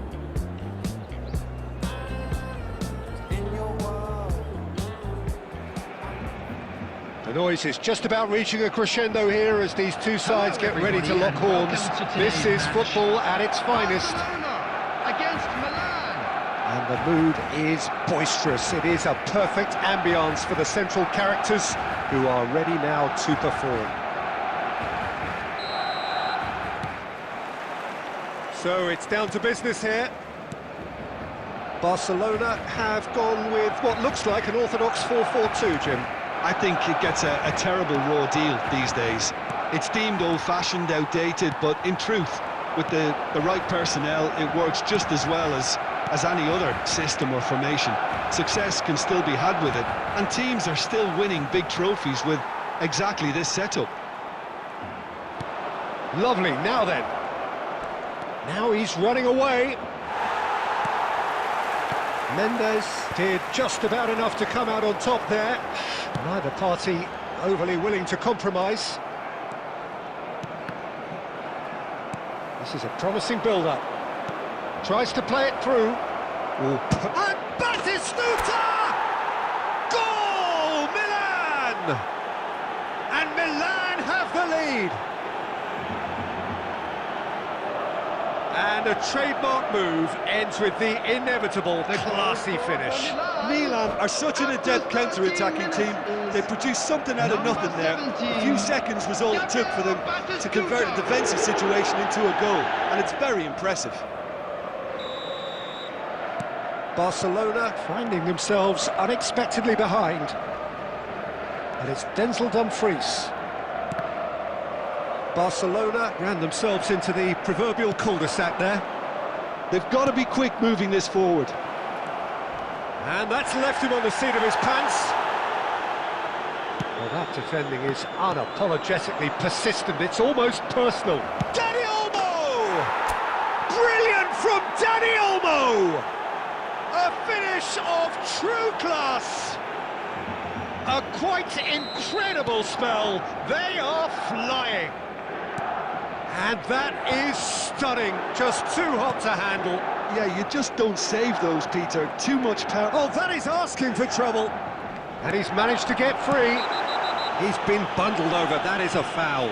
In your world. The noise is just about reaching a crescendo here as these two sides get ready to lock horns. This is football at its finest. Barcelona against Milan. And the mood is boisterous. It is a perfect ambience for the central characters who are ready now to perform. So it's down to business here. Barcelona have gone with what looks like an orthodox 4-4-2, Jim. I think it gets a terrible raw deal these days. It's deemed old-fashioned, outdated, but in truth, with the right personnel, it works just as well as any other system or formation. Success can still be had with it, and teams are still winning big trophies with exactly this setup. Lovely, now then. Now he's running away. Mendes did just about enough to come out on top there. Neither party overly willing to compromise. This is a promising build-up. Tries to play it through. And Batistuta! Goal! Milan! And Milan have the lead. And a trademark move ends with the inevitable classy finish. Milan are such an adept counter-attacking team. They produced something out of nothing there. A few seconds was all it took for them to convert a defensive situation into a goal, and it's very impressive. Barcelona finding themselves unexpectedly behind. And it's Denzel Dumfries. Barcelona ran themselves into the proverbial cul-de-sac there. They've got to be quick moving this forward. And that's left him on the seat of his pants. Well, that defending is unapologetically persistent. It's almost personal. Dani Olmo! Brilliant from Dani Olmo! A finish of true class. A quite incredible spell. They are flying. And that is stunning. Just too hot to handle. Yeah, you just don't save those, Peter. Too much power. Oh, that is asking for trouble. And he's managed to get free. He's been bundled over. That is a foul.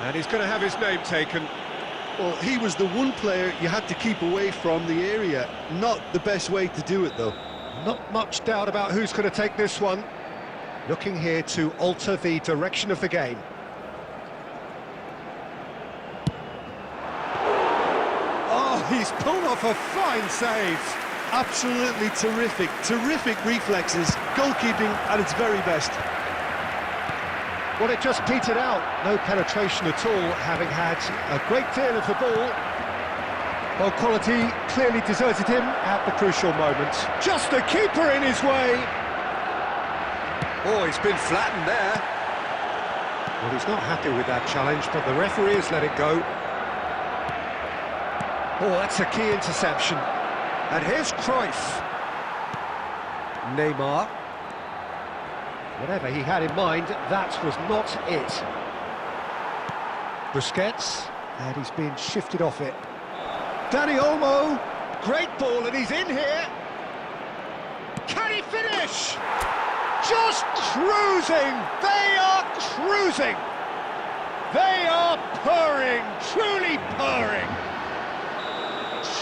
And he's going to have his name taken. Well, he was the one player you had to keep away from the area. Not the best way to do it, though. Not much doubt about who's going to take this one. Looking here to alter the direction of the game. Oh, he's pulled off a fine save. Absolutely terrific reflexes, goalkeeping at its very best. Well, it just petered out. No penetration at all, having had a great deal of the ball. Well, quality clearly deserted him at the crucial moment. Just the keeper in his way. Oh, he's been flattened there. Well, he's not happy with that challenge, but the referee has let it go. Oh, that's a key interception. And here's Cruyff. Neymar. Whatever he had in mind, that was not it. Busquets, and he's been shifted off it. Dani Olmo, great ball, and he's in here. Can he finish? Just cruising! They are cruising! They are purring, truly purring.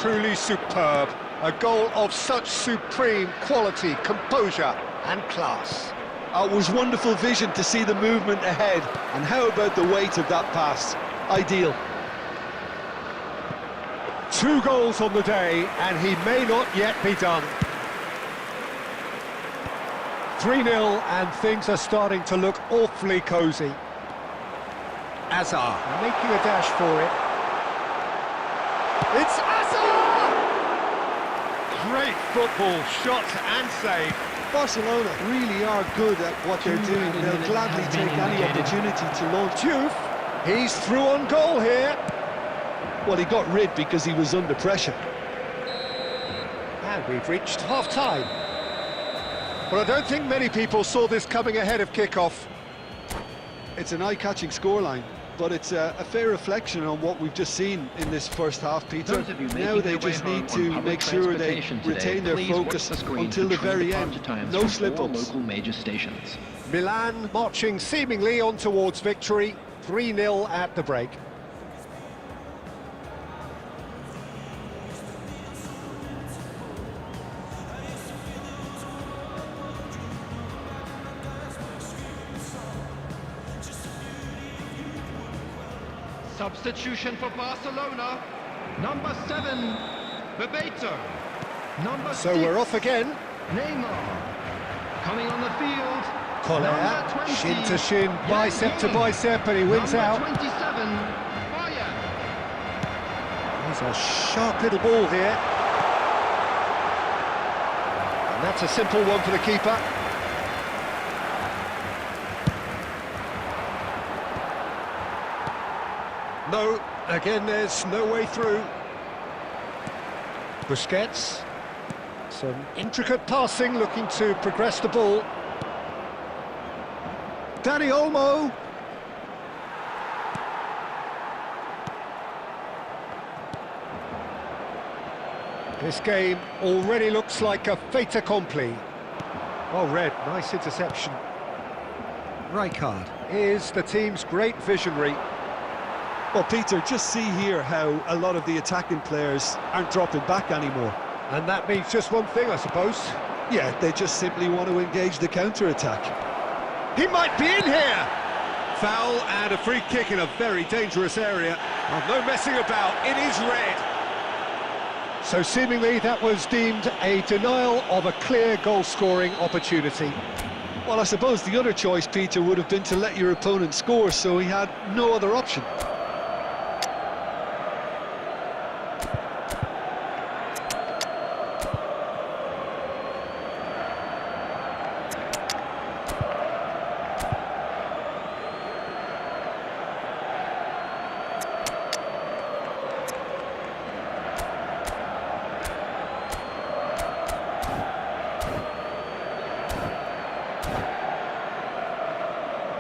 Truly superb. A goal of such supreme quality, composure and class. It was wonderful vision to see the movement ahead. And how about the weight of that pass? Ideal. 2 goals on the day, and he may not yet be done. 3-0, and things are starting to look awfully cosy. Hazard making a dash for it. It's Hazard! Great football, shot and save. Barcelona really are good at what they're doing. They'll gladly take any opportunity to launch. Diouf, he's through on goal here. Well, he got rid because he was under pressure. And we've reached half-time. But I don't think many people saw this coming ahead of kick-off. It's an eye-catching scoreline, but it's a fair reflection on what we've just seen in this first half, Peter. Now they just need to make sure they retain their focus until the very end. No slip-ups. Local major stations. Milan marching seemingly on towards victory. 3-0 at the break. Substitution for Barcelona. Number 7, Bebeto. Number 6, So we're off again. Neymar. Coming on the field. Collier, Number 20, shin to shin, bicep to Yang. bicep, and he wins Number out. 27, Bayern. He's a sharp little ball here. And that's a simple one for the keeper. No, again there's no way through. Busquets. Some intricate passing, looking to progress the ball. Dani Olmo. This game already looks like a fait accompli. Well read, nice interception. Rijkaard is the team's great visionary. Well, Peter, just see here how a lot of the attacking players aren't dropping back anymore. And that means just one thing, I suppose. Yeah, they just simply want to engage the counter-attack. He might be in here! Foul and a free kick in a very dangerous area. Oh, no messing about, it is red. So seemingly that was deemed a denial of a clear goal-scoring opportunity. Well, I suppose the other choice, Peter, would have been to let your opponent score, so he had no other option.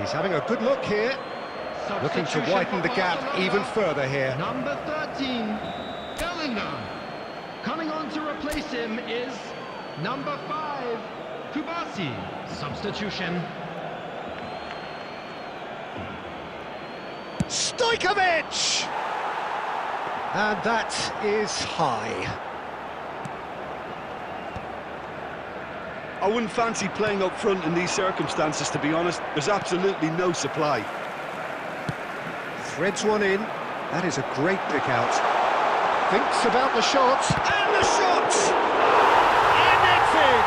He's having a good look here, looking to widen the gap even further here. Number 13, Bellingham. Coming on to replace him is number 5, Kubasi. Substitution. Stojkovic! And that is high. I wouldn't fancy playing up front in these circumstances, to be honest. There's absolutely no supply. Threads one in. That is a great pick out. Thinks about the shot. And the shot! And it's in!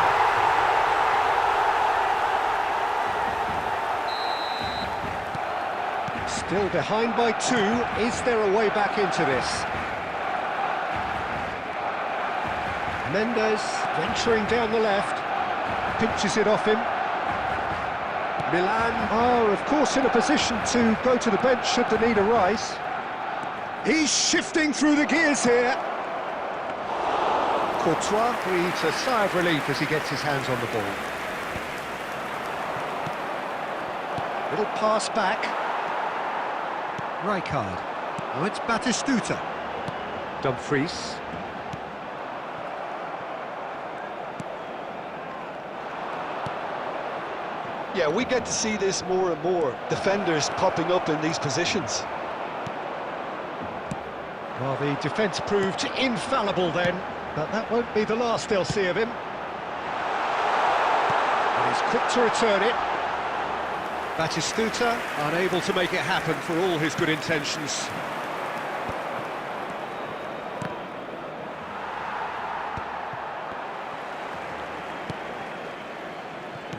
Still behind by 2. Is there a way back into this? Mendes venturing down the left. Pinches it off him. Milan are, of course, in a position to go to the bench should the need arise. He's shifting through the gears here. Courtois breathes a sigh of relief as he gets his hands on the ball. Little pass back. Rijkaard. Now it's Batistuta. Dumfries. Yeah, we get to see this more and more. Defenders popping up in these positions. Well, the defence proved infallible then, but that won't be the last they'll see of him. And he's quick to return it. Batistuta unable to make it happen for all his good intentions.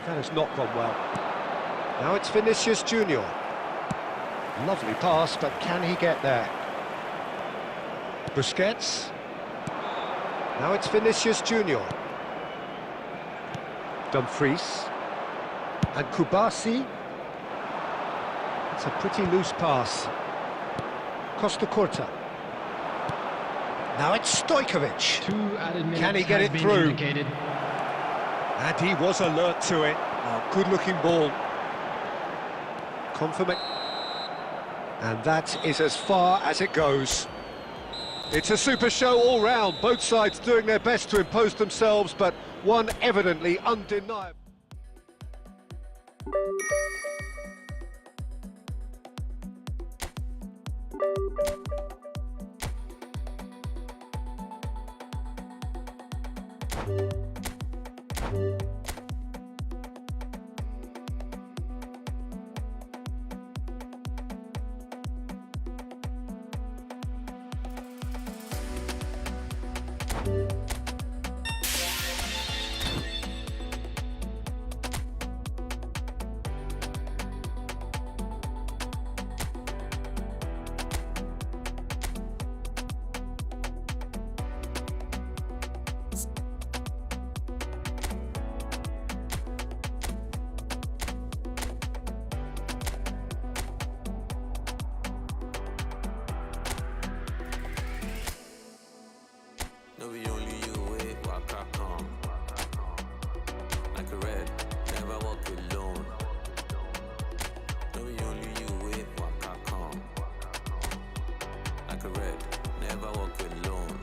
That has not gone well. Now it's Vinicius Junior. Lovely pass, but can he get there? Busquets. Now it's Vinicius Junior. Dumfries. And Kubasi. It's a pretty loose pass. Costa Curta. Now it's Stojkovic. 2 added minutes. Can he get has it been through? indicated. And he was alert to it. Oh, good-looking ball. Confirmation. And that is as far as it goes. It's a super show all round. Both sides doing their best to impose themselves, but one evidently undeniable. No, we only you wait, waka come. Like a red, never walk alone. No, we only you wait, waka come. Like a red, never walk alone.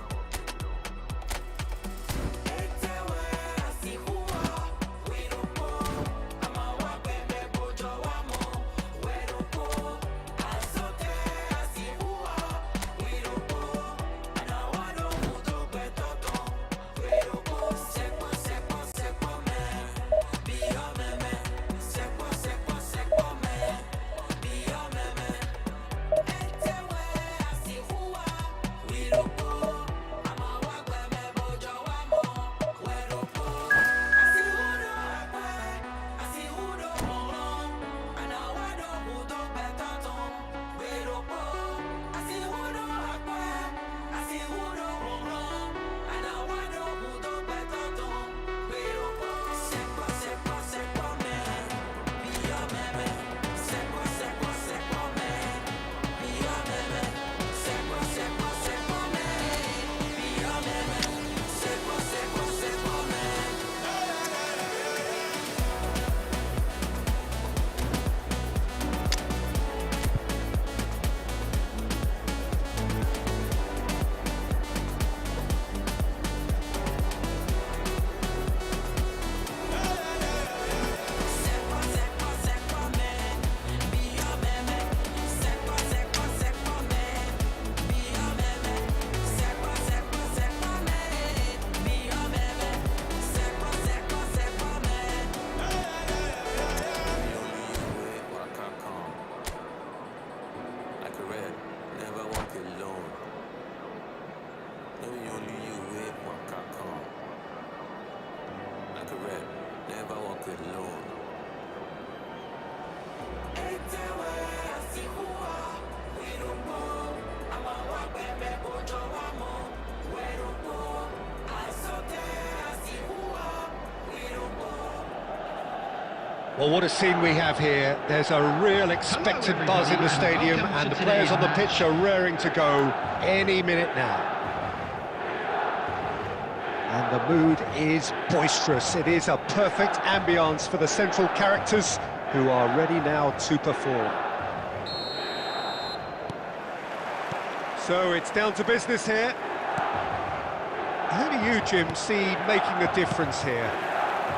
Never walk alone. Well, what a scene we have here. There's a real expectant buzz in the stadium, and the players on the pitch are raring to go any minute now. And the mood is boisterous. It is a perfect ambience for the central characters who are ready now to perform. So it's down to business here. Who do you, Jim, see making the difference here?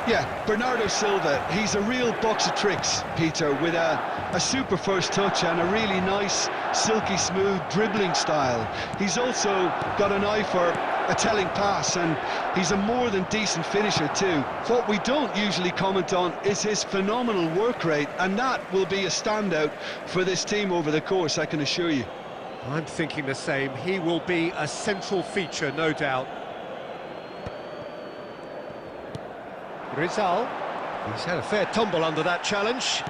Yeah, Bernardo Silva, he's a real box of tricks, Peter, with a super first touch and a really nice, silky smooth dribbling style. He's also got an eye for a telling pass, and he's a more than decent finisher too. What we don't usually comment on is his phenomenal work rate, and that will be a standout for this team over the course, I can assure you. I'm thinking the same. He will be a central feature, no doubt. Rizal, he's had a fair tumble under that challenge.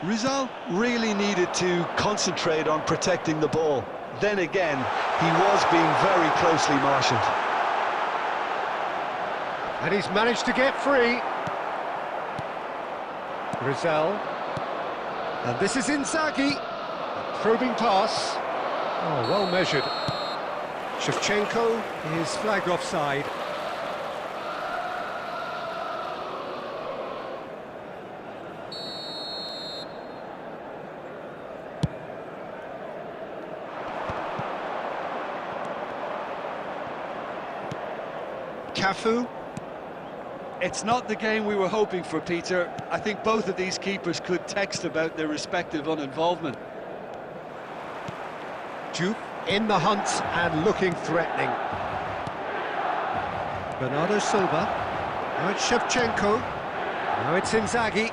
Rizal really needed to concentrate on protecting the ball. Then again, he was being very closely marshalled. And he's managed to get free. Rizal. And this is Inzaghi. A probing pass. Oh, well measured. Shevchenko is flagged offside. Cafu. It's not the game we were hoping for, Peter. I think both of these keepers could text about their respective uninvolvement. Duke in the hunt and looking threatening. Bernardo Silva. Now it's Shevchenko. Now it's Inzaghi.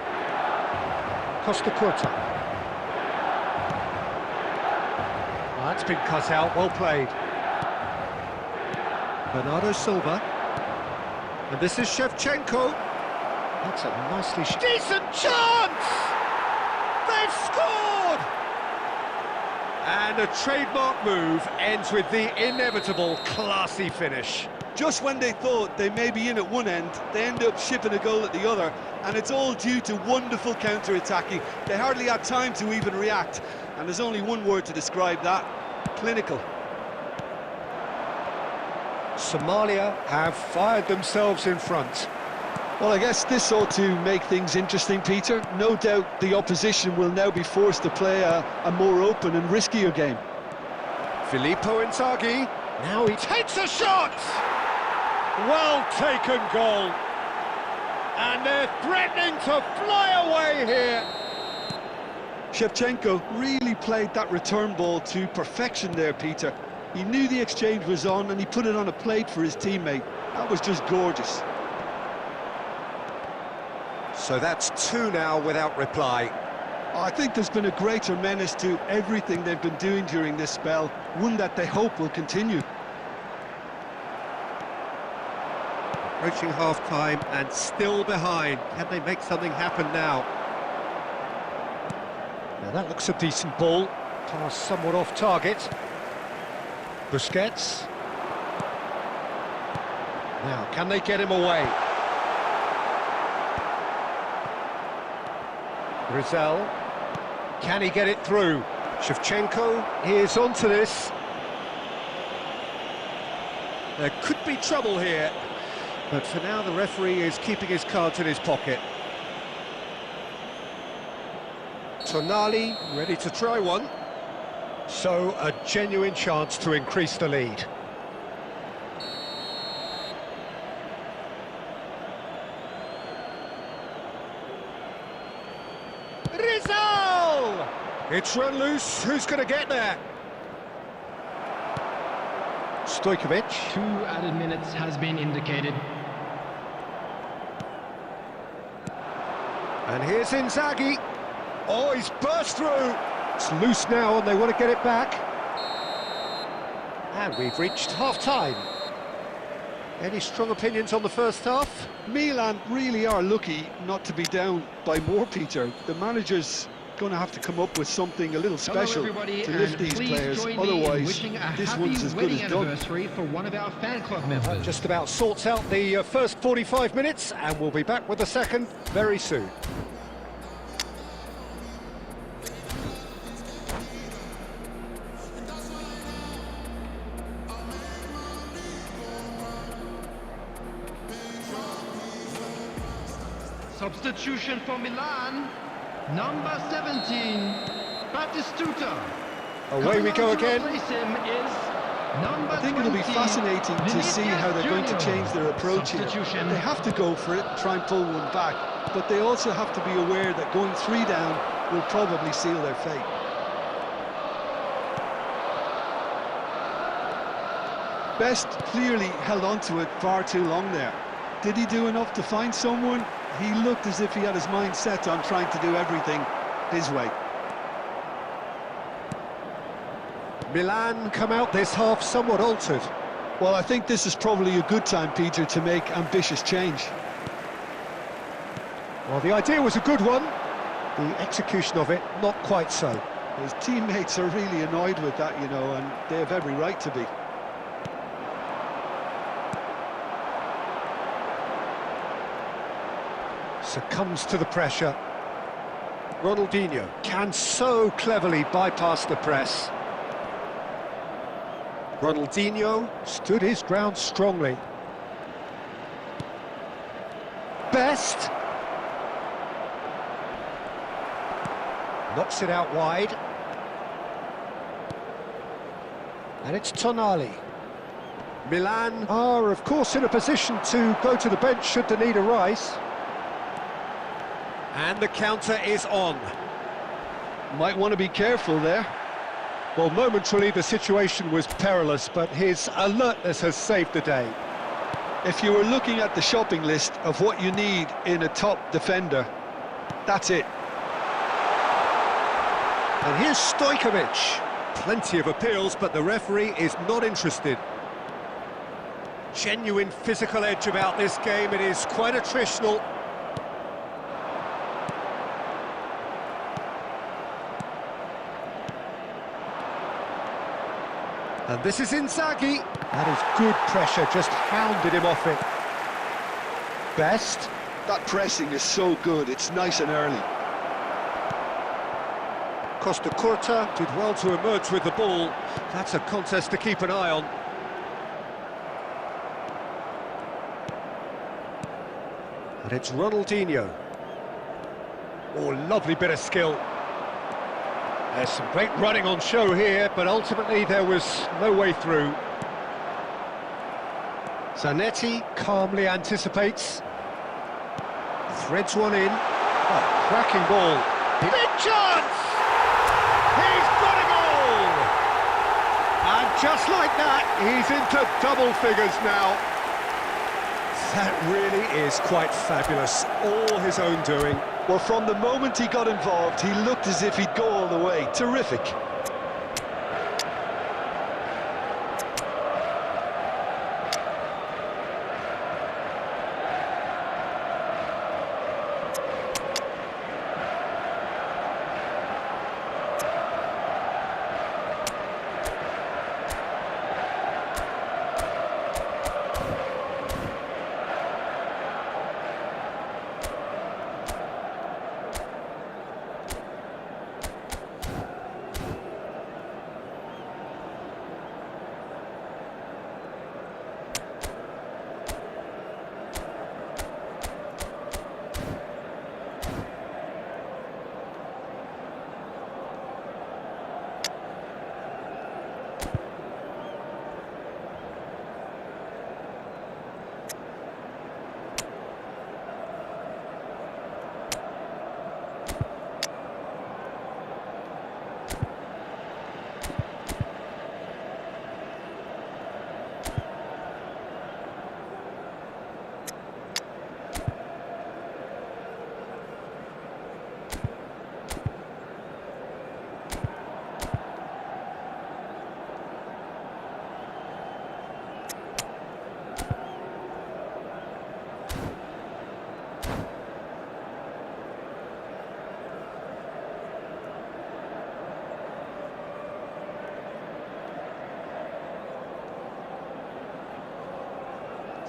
Costa Curta. Oh, that's been cut out, well played. Bernardo Silva. And this is Shevchenko. That's a nicely... Decent chance! They've scored! And a trademark move ends with the inevitable classy finish. Just when they thought they may be in at one end, they end up shipping a goal at the other, and it's all due to wonderful counter-attacking. They hardly had time to even react, and there's only one word to describe that: clinical. Somalia have fired themselves in front. Well, I guess this ought to make things interesting, Peter. No doubt the opposition will now be forced to play a more open and riskier game. Filippo Inzaghi. Now he takes a shot! Well taken goal. And they're threatening to fly away here. Shevchenko really played that return ball to perfection there, Peter. He knew the exchange was on and he put it on a plate for his teammate. That was just gorgeous. So that's two now without reply. I think there's been a greater menace to everything they've been doing during this spell, one that they hope will continue. Approaching half-time and still behind. Can they make something happen now? Now that looks a decent ball. Pass somewhat off target. Busquets. Now, can they get him away? Rizal. Can he get it through? Shevchenko is onto this. There could be trouble here, but for now the referee is keeping his cards in his pocket. Tonali ready to try one. So a genuine chance to increase the lead. Rizal! It's run loose. Who's going to get there? Stojkovic. 2 added minutes has been indicated. And here's Inzaghi. Oh, he's burst through. It's loose now and they want to get it back. And we've reached half-time. Any strong opinions on the first half? Milan really are lucky not to be down by more, Peter. The manager's going to have to come up with something a little Hello special everybody, to lift and these please players. join me in Otherwise, wishing a this happy one's as good wedding as done. anniversary for one of our fan club members. Just about sorts out the first 45 minutes, and we'll be back with the second very soon. Substitution for Milan, number 17, Batistuta. Away we go again. To replace him is number I think it'll be 20, fascinating to see how they're going to change their approach here. Substitution. They have to go for it, try and pull one back, but they also have to be aware that going 3 down will probably seal their fate. Best clearly held on to it far too long there. Did he do enough to find someone? He looked as if he had his mind set on trying to do everything his way. Milan come out this half somewhat altered. Well, I think this is probably a good time, Peter, to make ambitious change. Well, the idea was a good one. The execution of it, not quite so. His teammates are really annoyed with that, you know, and they have every right to be. Succumbs to the pressure. Ronaldinho can so cleverly bypass the press. Ronaldinho stood his ground strongly. Best. Knocks it out wide. And it's Tonali. Milan are, of course, in a position to go to the bench should the need arise. And the counter is on. Might want to be careful there. Well, momentarily the situation was perilous, but his alertness has saved the day. If you were looking at the shopping list of what you need in a top defender, that's it. And here's Stojkovic. Plenty of appeals, but the referee is not interested. Genuine physical edge about this game. It is quite attritional. And this is Inzaghi. That is good pressure, just hounded him off it. Best. That pressing is so good, it's nice and early. Costa Curta did well to emerge with the ball. That's a contest to keep an eye on. And it's Ronaldinho. Oh, lovely bit of skill. There's some great running on show here, but ultimately there was no way through. Zanetti calmly anticipates. Threads one in. Oh, cracking ball. Big chance! He's got a goal! And just like that, he's into double figures now. That really is quite fabulous. All his own doing. Well, from the moment he got involved, he looked as if he'd go all the way. Terrific.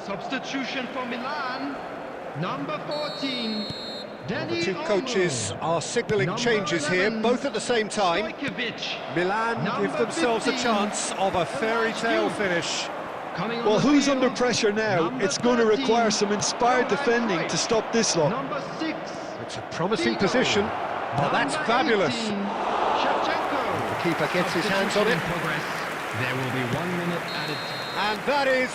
Substitution for Milan, number 14, Danny The two coaches Olmo. are signalling Number changes here, 11, both at the same time. Stojkovic. Milan give Number themselves a 15, chance of a fairy tale finish. Coming on Well, the who's field, under pressure now? number It's going to 13, require some inspired Johan defending Cruyff. to stop this lot. Number 6, It's a promising Figo. position. Oh, that's Number fabulous. 18, Shevchenko. The keeper gets his hands on Substitution it. in progress. There will be 1 minute added. And that is